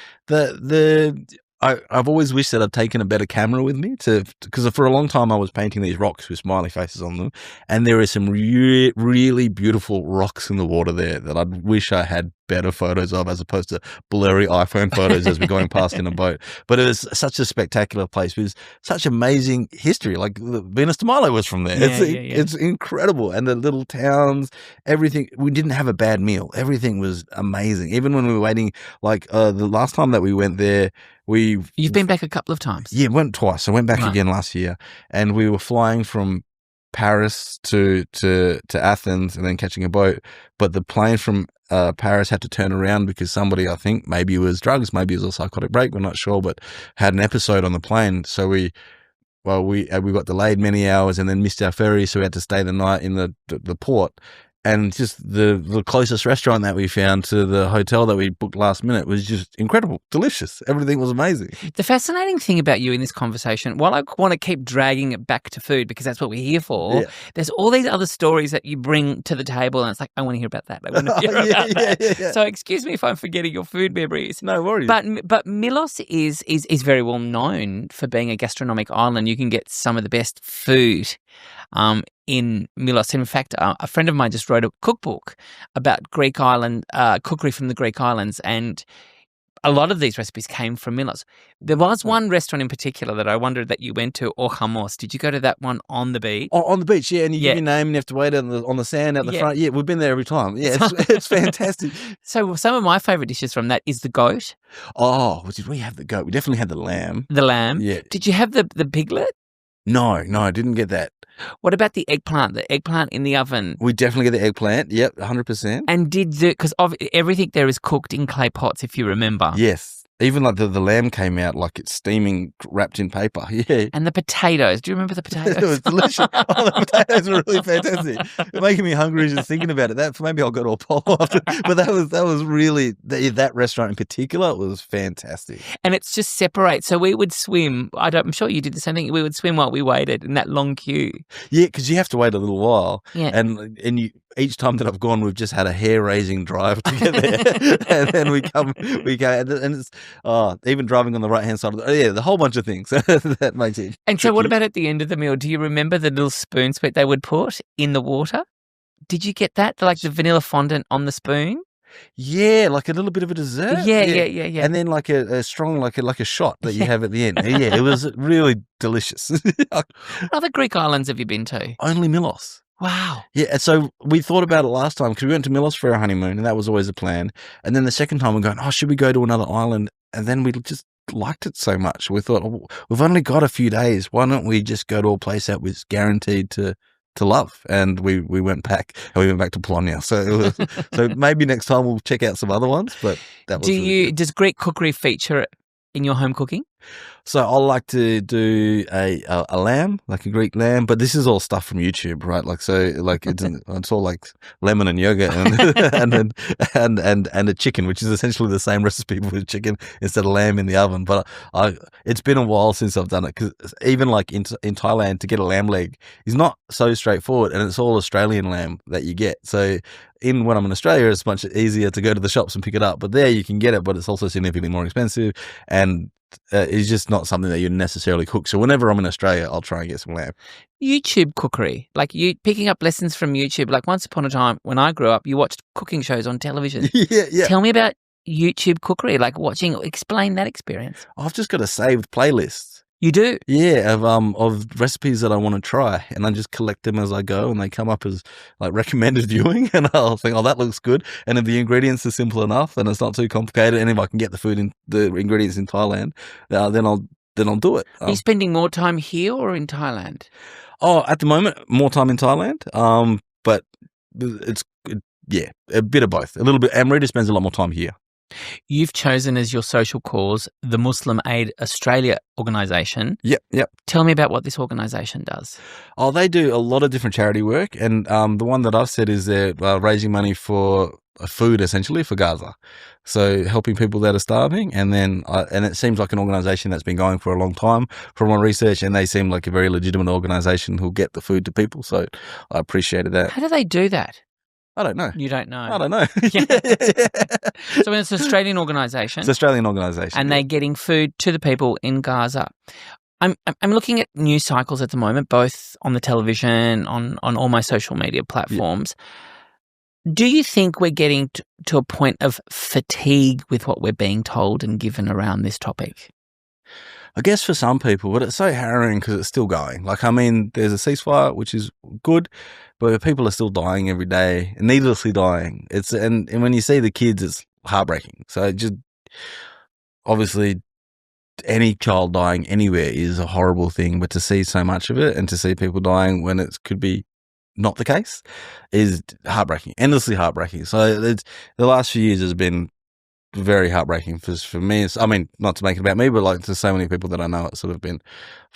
I've always wished that I'd taken a better camera with me because for a long time I was painting these rocks with smiley faces on them, and there are some really beautiful rocks in the water there that I wish I had better photos of, as opposed to blurry iPhone photos as we're going past in a boat. But it was such a spectacular place with such amazing history. Like Venus de Milo was from there. It's incredible. And the little towns, everything. We didn't have a bad meal. Everything was amazing. Even when we were waiting, like the last time that we went there, You've been back a couple of times. Yeah, went twice. I went back again last year, and we were flying from Paris to Athens and then catching a boat. But the plane from Paris had to turn around because somebody, I think, maybe it was drugs, maybe it was a psychotic break, we're not sure, but had an episode on the plane. So we got delayed many hours and then missed our ferry, so we had to stay the night in the port. And just the closest restaurant that we found to the hotel that we booked last minute was just incredible, delicious. Everything was amazing. The fascinating thing about you in this conversation, while I want to keep dragging it back to food because that's what we're here for, there's all these other stories that you bring to the table, and it's like, I want to hear about that. I want to hear about that. Yeah. So excuse me if I'm forgetting your food memories. No worries. But Milos is very well known for being a gastronomic island. You can get some of the best food in Milos. In fact, a friend of mine just wrote a cookbook about Greek island cookery from the Greek islands, and a lot of these recipes came from Milos. There was one restaurant in particular that I wondered that you went to, Orchamos. Did you go to that one on the beach? Oh, on the beach, yeah, and you give your name and you have to wait on the sand out the front. Yeah, we've been there every time. Yeah, it's fantastic. So some of my favourite dishes from that is the goat. Oh, did we have the goat? We definitely had the lamb. The lamb? Yeah. Did you have the piglet? No, I didn't get that. What about the eggplant? The eggplant in the oven? We definitely get the eggplant. Yep, 100%. And because everything there is cooked in clay pots, if you remember. Yes. Even like the lamb came out like it's steaming, wrapped in paper. Yeah. And the potatoes. Do you remember the potatoes? It was delicious. Oh, the potatoes were really fantastic. They're making me hungry just thinking about it. Maybe I'll go to a polo after. But that was really, that restaurant in particular was fantastic. And it's just separate. So we would swim. I'm sure you did the same thing. We would swim while we waited in that long queue. Yeah, because you have to wait a little while. Yeah. And each time that I've gone, we've just had a hair-raising drive to get there. And then we go, and it's even driving on the right-hand side of the whole bunch of things that makes it And tricky. So what about at the end of the meal? Do you remember the little spoon sweet they would put in the water? Did you get that? Like the vanilla fondant on the spoon? Yeah, like a little bit of a dessert. Yeah. And then like a strong, like a shot that you have at the end. Yeah, it was really delicious. What other Greek islands have you been to? Only Milos. Wow. Yeah, and so we thought about it last time because we went to Milos for our honeymoon, and that was always a plan. And then the second time we're going, should we go to another island? And then we just liked it so much. We thought, we've only got a few days. Why don't we just go to a place that was guaranteed to love? And we went back, and we went back to Polonia. So so maybe next time we'll check out some other ones. But that was does Greek cookery feature in your home cooking? So I like to do a lamb, like a Greek lamb, but this is all stuff from YouTube, right? It's all like lemon and yogurt and a chicken, which is essentially the same recipe with chicken instead of lamb in the oven. But it's been a while since I've done it, because even like in Thailand, to get a lamb leg is not so straightforward, and it's all Australian lamb that you get. So when I'm in Australia, it's much easier to go to the shops and pick it up. But there you can get it, but it's also significantly more expensive, and it's just not something that you necessarily cook. So whenever I'm in Australia, I'll try and get some lamb. YouTube cookery, like you picking up lessons from YouTube. Like once upon a time when I grew up, you watched cooking shows on television. Yeah. Tell me about YouTube cookery, like explain that experience. I've just got a saved playlist. You do? Yeah, of recipes that I want to try, and I just collect them as I go, and they come up as like recommended viewing, and I'll think, that looks good. And if the ingredients are simple enough and it's not too complicated, and if I can get the ingredients in Thailand, then I'll do it. Are you spending more time here or in Thailand? Oh, at the moment, more time in Thailand. But it's a bit of both. A little bit. Amrita spends a lot more time here. You've chosen as your social cause the Muslim Aid Australia organisation. Yep. Tell me about what this organisation does. Oh, they do a lot of different charity work, and the one that I've said is they're raising money for food, essentially, for Gaza. So helping people that are starving, and then and it seems like an organisation that's been going for a long time from my research, and they seem like a very legitimate organisation who'll get the food to people. So I appreciated that. How do they do that? I don't know. You don't know? I don't know. Yeah. So it's an Australian organisation. It's an Australian organisation. And they're getting food to the people in Gaza. I'm looking at news cycles at the moment, both on the television, on all my social media platforms. Yeah. Do you think we're getting to a point of fatigue with what we're being told and given around this topic? I guess for some people, but it's so harrowing because it's still going. Like, I mean, there's a ceasefire, which is good, but people are still dying every day, needlessly dying. And when you see the kids, it's heartbreaking. So just obviously any child dying anywhere is a horrible thing, but to see so much of it and to see people dying when it could be not the case is heartbreaking, endlessly heartbreaking. So the last few years has been very heartbreaking for me. I mean, not to make it about me, but like to so many people that I know, it's sort of been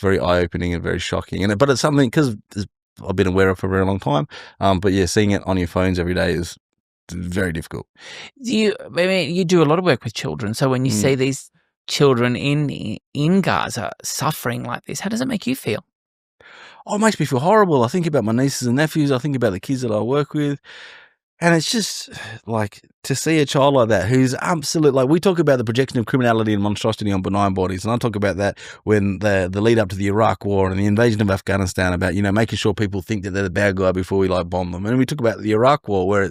very eye-opening and very shocking. But it's something, because I've been aware of for a very long time. But yeah, seeing it on your phones every day is very difficult. You do a lot of work with children. So when you see these children in Gaza suffering like this, how does it make you feel? Oh, it makes me feel horrible. I think about my nieces and nephews. I think about the kids that I work with. And it's just like to see a child like that who's absolute, like we talk about the projection of criminality and monstrosity on benign bodies. And I talk about that when the lead up to the Iraq war and the invasion of Afghanistan about, making sure people think that they're the bad guy before we like bomb them. And we talk about the Iraq war where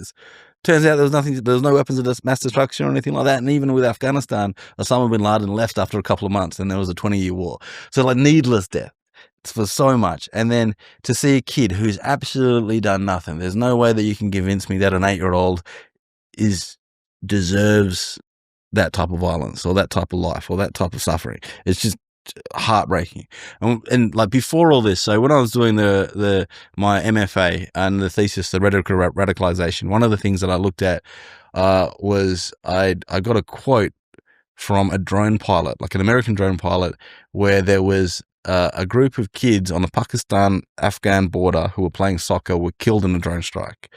turns out there was no weapons of mass destruction or anything like that. And even with Afghanistan, Osama bin Laden left after a couple of months and there was a 20-year war. So like needless death. For so much. And then to see a kid who's absolutely done nothing, there's no way that you can convince me that an 8-year-old deserves that type of violence or that type of life or that type of suffering. It's just heartbreaking. And like before all this, so when I was doing my MFA and the thesis, the radicalization, one of the things that I looked at was I got a quote from a drone pilot, like an American drone pilot, where there was a group of kids on the Pakistan-Afghan border who were playing soccer were killed in a drone strike.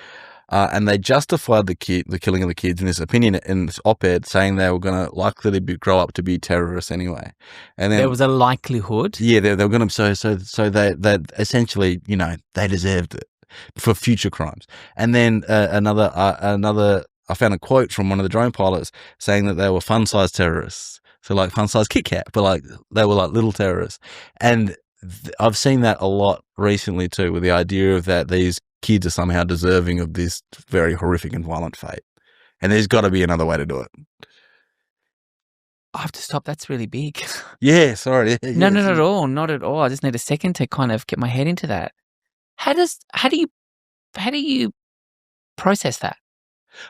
And they justified the killing of the kids in this opinion, in this op-ed, saying they were going to likely grow up to be terrorists anyway. And then, there was a likelihood? Yeah, they were going to, so they essentially, they deserved it for future crimes. And then another, I found a quote from one of the drone pilots saying that they were fun-sized terrorists. So like fun-sized Kit Kat, but like they were like little terrorists. And I've seen that a lot recently too, with the idea of that these kids are somehow deserving of this very horrific and violent fate. And there's got to be another way to do it. I have to stop. That's really big. Yeah, sorry. Yeah, no, not at all. Not at all. I just need a second to kind of get my head into that. How do you process that?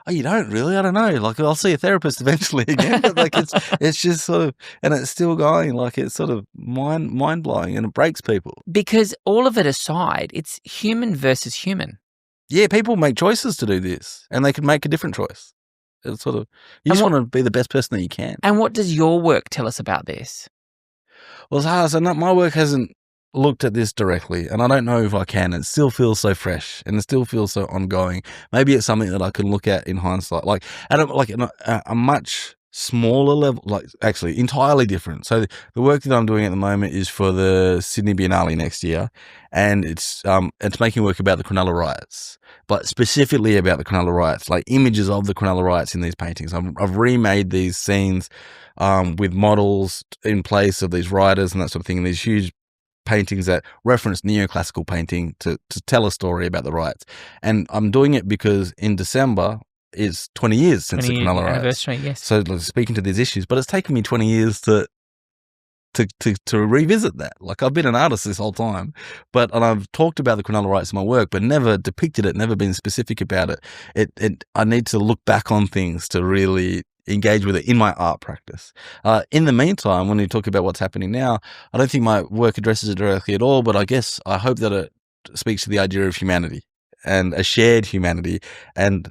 Oh, you don't really? I don't know. Like, I'll see a therapist eventually again. But like, it's just sort of, and it's still going. Like, it's sort of mind blowing, and it breaks people. Because all of it aside, it's human versus human. Yeah, people make choices to do this, and they can make a different choice. It's sort of, you just want to be the best person that you can. And what does your work tell us about this? Well, so my work hasn't looked at this directly, and I don't know if I can. It still feels so fresh, and it still feels so ongoing. Maybe it's something that I can look at in hindsight, like at a much smaller level, like actually entirely different. So the work that I'm doing at the moment is for the Sydney Biennale next year, and it's making work about the Cronulla riots, but specifically about the Cronulla riots, like images of the Cronulla riots in these paintings. I've remade these scenes with models in place of these rioters and that sort of thing, and these huge paintings that reference neoclassical painting to tell a story about the riots. And I'm doing it because in December it's 20 years since the Cronulla riots. Anniversary, yes. So speaking to these issues, but it's taken me 20 years to revisit that. Like, I've been an artist this whole time, and I've talked about the Cronulla riots in my work, but never depicted it, never been specific about it. I need to look back on things to really engage with it in my art practice. In the meantime, when you talk about what's happening now, I don't think my work addresses it directly at all, but I hope that it speaks to the idea of humanity and a shared humanity, and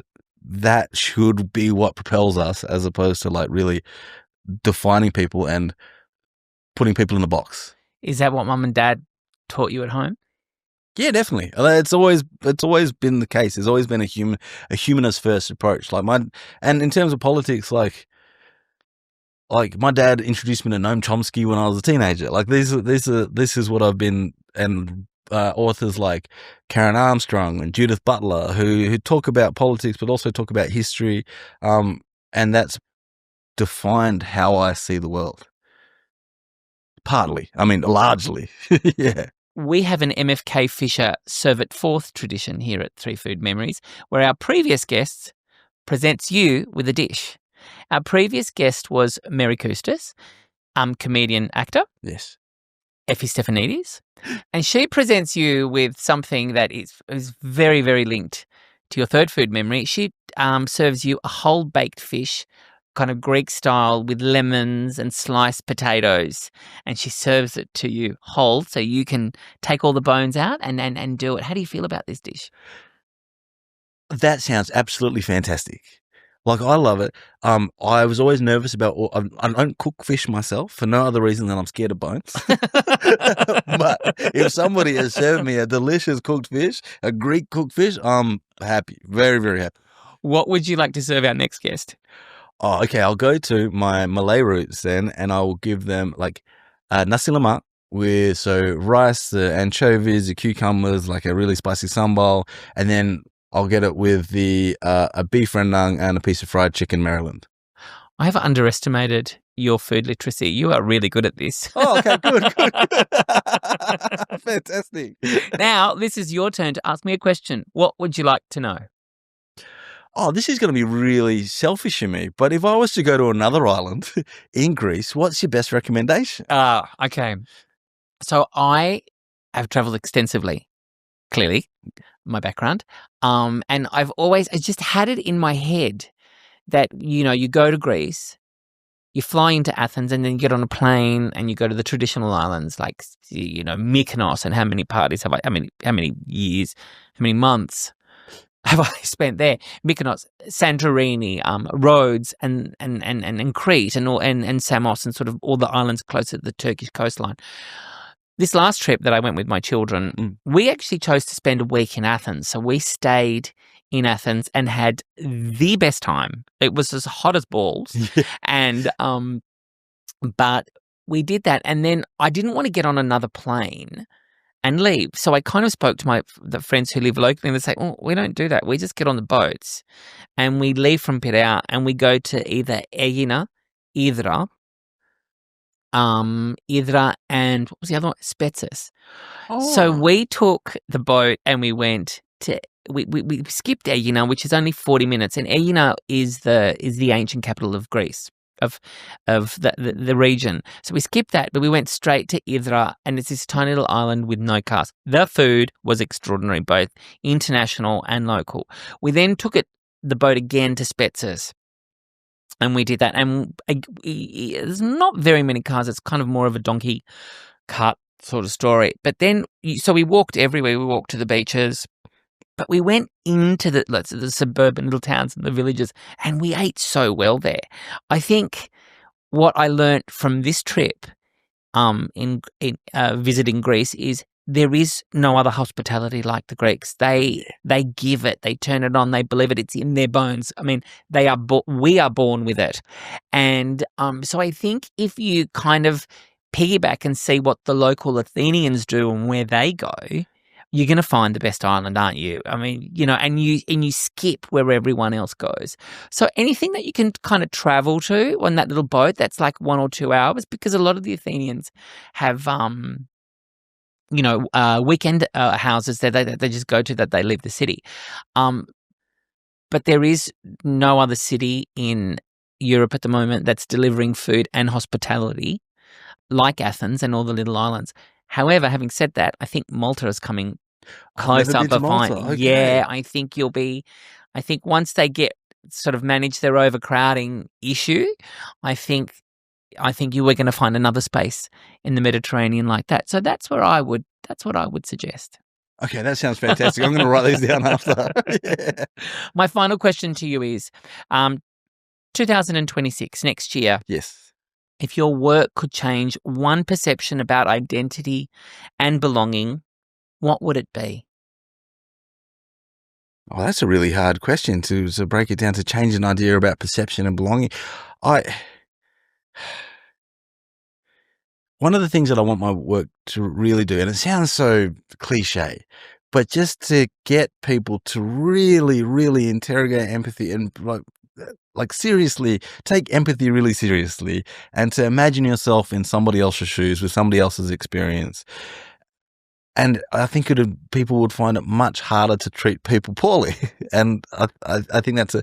that should be what propels us, as opposed to like really defining people and putting people in the box. Is that what mum and dad taught you at home? Yeah, definitely. It's always been the case. There's always been a humanist first approach. And in terms of politics, like my dad introduced me to Noam Chomsky when I was a teenager. Like this is what I've been, and authors like Karen Armstrong and Judith Butler who talk about politics but also talk about history, and that's defined how I see the world. Partly, I mean, largely, yeah. We have an MFK Fisher serve it forth tradition here at Three Food Memories, where our previous guest presents you with a dish. Our previous guest was Mary Koustis, comedian actor. Yes. Effie Stefanidis. And she presents you with something that is very, very linked to your third food memory. She serves you a whole baked fish, kind of Greek style, with lemons and sliced potatoes. And she serves it to you whole, so you can take all the bones out and do it. How do you feel about this dish? That sounds absolutely fantastic. Like, I love it. I was always nervous about. I don't cook fish myself for no other reason than I'm scared of bones. But if somebody has served me a delicious cooked fish, a Greek cooked fish, I'm happy, very, very happy. What would you like to serve our next guest? Oh, okay. I'll go to my Malay roots then, and I will give them like nasi lemak with rice, the anchovies, the cucumbers, like a really spicy sambal, and then I'll get it with a beef rendang and a piece of fried chicken Maryland. I have underestimated your food literacy. You are really good at this. Oh, okay, good. Fantastic. Now, this is your turn to ask me a question. What would you like to know? Oh, this is going to be really selfish of me, but if I was to go to another island in Greece, what's your best recommendation? Okay. So I have travelled extensively, clearly, my background. And I just had it in my head that, you go to Greece, you fly into Athens, and then you get on a plane and you go to the traditional islands like, Mykonos. And how many parties have how many years, how many months have I spent there? Mykonos, Santorini, Rhodes, and Crete, and Samos, and sort of all the islands closer to the Turkish coastline. This last trip that I went with my children, we actually chose to spend a week in Athens. So we stayed in Athens and had the best time. It was as hot as balls, and but we did that, and then I didn't want to get on another plane and leave. So I kind of spoke to the friends who live locally, and they say, "Oh, we don't do that. We just get on the boats and we leave from Piraeus and we go to either Aegina, Hydra, and what was the other one? Spetses." Oh. So we took the boat and we went to. We skipped Aegina, which is only 40 minutes, and Aegina is the ancient capital of Greece. Of the region. So we skipped that, but we went straight to Hydra, and it's this tiny little island with no cars. The food was extraordinary, both international and local. We then took the boat again to Spetses, and we did that. And there's not very many cars. It's kind of more of a donkey cart sort of story. But then, so we walked everywhere. We walked to the beaches. But we went into the suburban little towns and the villages, and we ate so well there. I think what I learnt from this trip in visiting Greece is there is no other hospitality like the Greeks. They give it, they turn it on, they believe it. It's in their bones. I mean, we are born with it. And so I think if you kind of piggyback and see what the local Athenians do and where they go, you're going to find the best island, aren't you? I mean, and you skip where everyone else goes. So anything that you can kind of travel to on that little boat, that's like 1 or 2 hours, because a lot of the Athenians have, weekend houses that they just go to, that they leave the city. But there is no other city in Europe at the moment that's delivering food and hospitality like Athens and all the little islands. However, having said that, I think Malta is coming close up a fine. Okay. Yeah, I think once they get sort of manage their overcrowding issue, I think you are going to find another space in the Mediterranean like that. So that's what I would suggest. Okay, that sounds fantastic. I'm going to write these down after. Yeah. My final question to you is 2026, next year, Yes. if your work could change one perception about identity and belonging, what would it be? Oh, that's a really hard question to break it down, to change an idea about perception and belonging. One of the things that I want my work to really do, and it sounds so cliche, but just to get people to really, really interrogate empathy and like seriously take empathy really seriously, and to imagine yourself in somebody else's shoes with somebody else's experience. And I think people would find it much harder to treat people poorly, and I think that's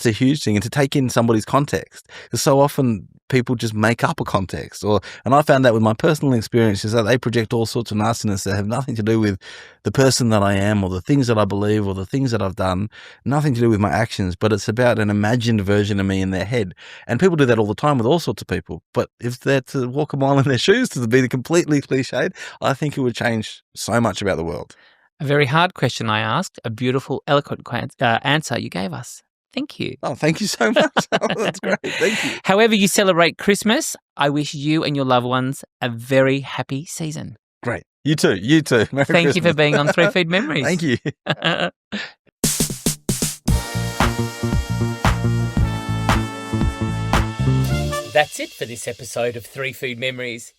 a huge thing, and to take in somebody's context. Because so often people just make up a context, and I found that with my personal experiences that they project all sorts of nastiness that have nothing to do with the person that I am, or the things that I believe, or the things that I've done, nothing to do with my actions, but it's about an imagined version of me in their head. And people do that all the time with all sorts of people. But if they're to walk a mile in their shoes, to be completely cliched, I think it would change so much about the world. A very hard question I asked, a beautiful, eloquent answer you gave us. Thank you. Oh, thank you so much. Oh, that's great. Thank you. However you celebrate Christmas, I wish you and your loved ones a very happy season. Great. You too. You too. Merry Thank Christmas. you for being on 3 Food Memories. Thank you. That's it for this episode of 3 Food Memories.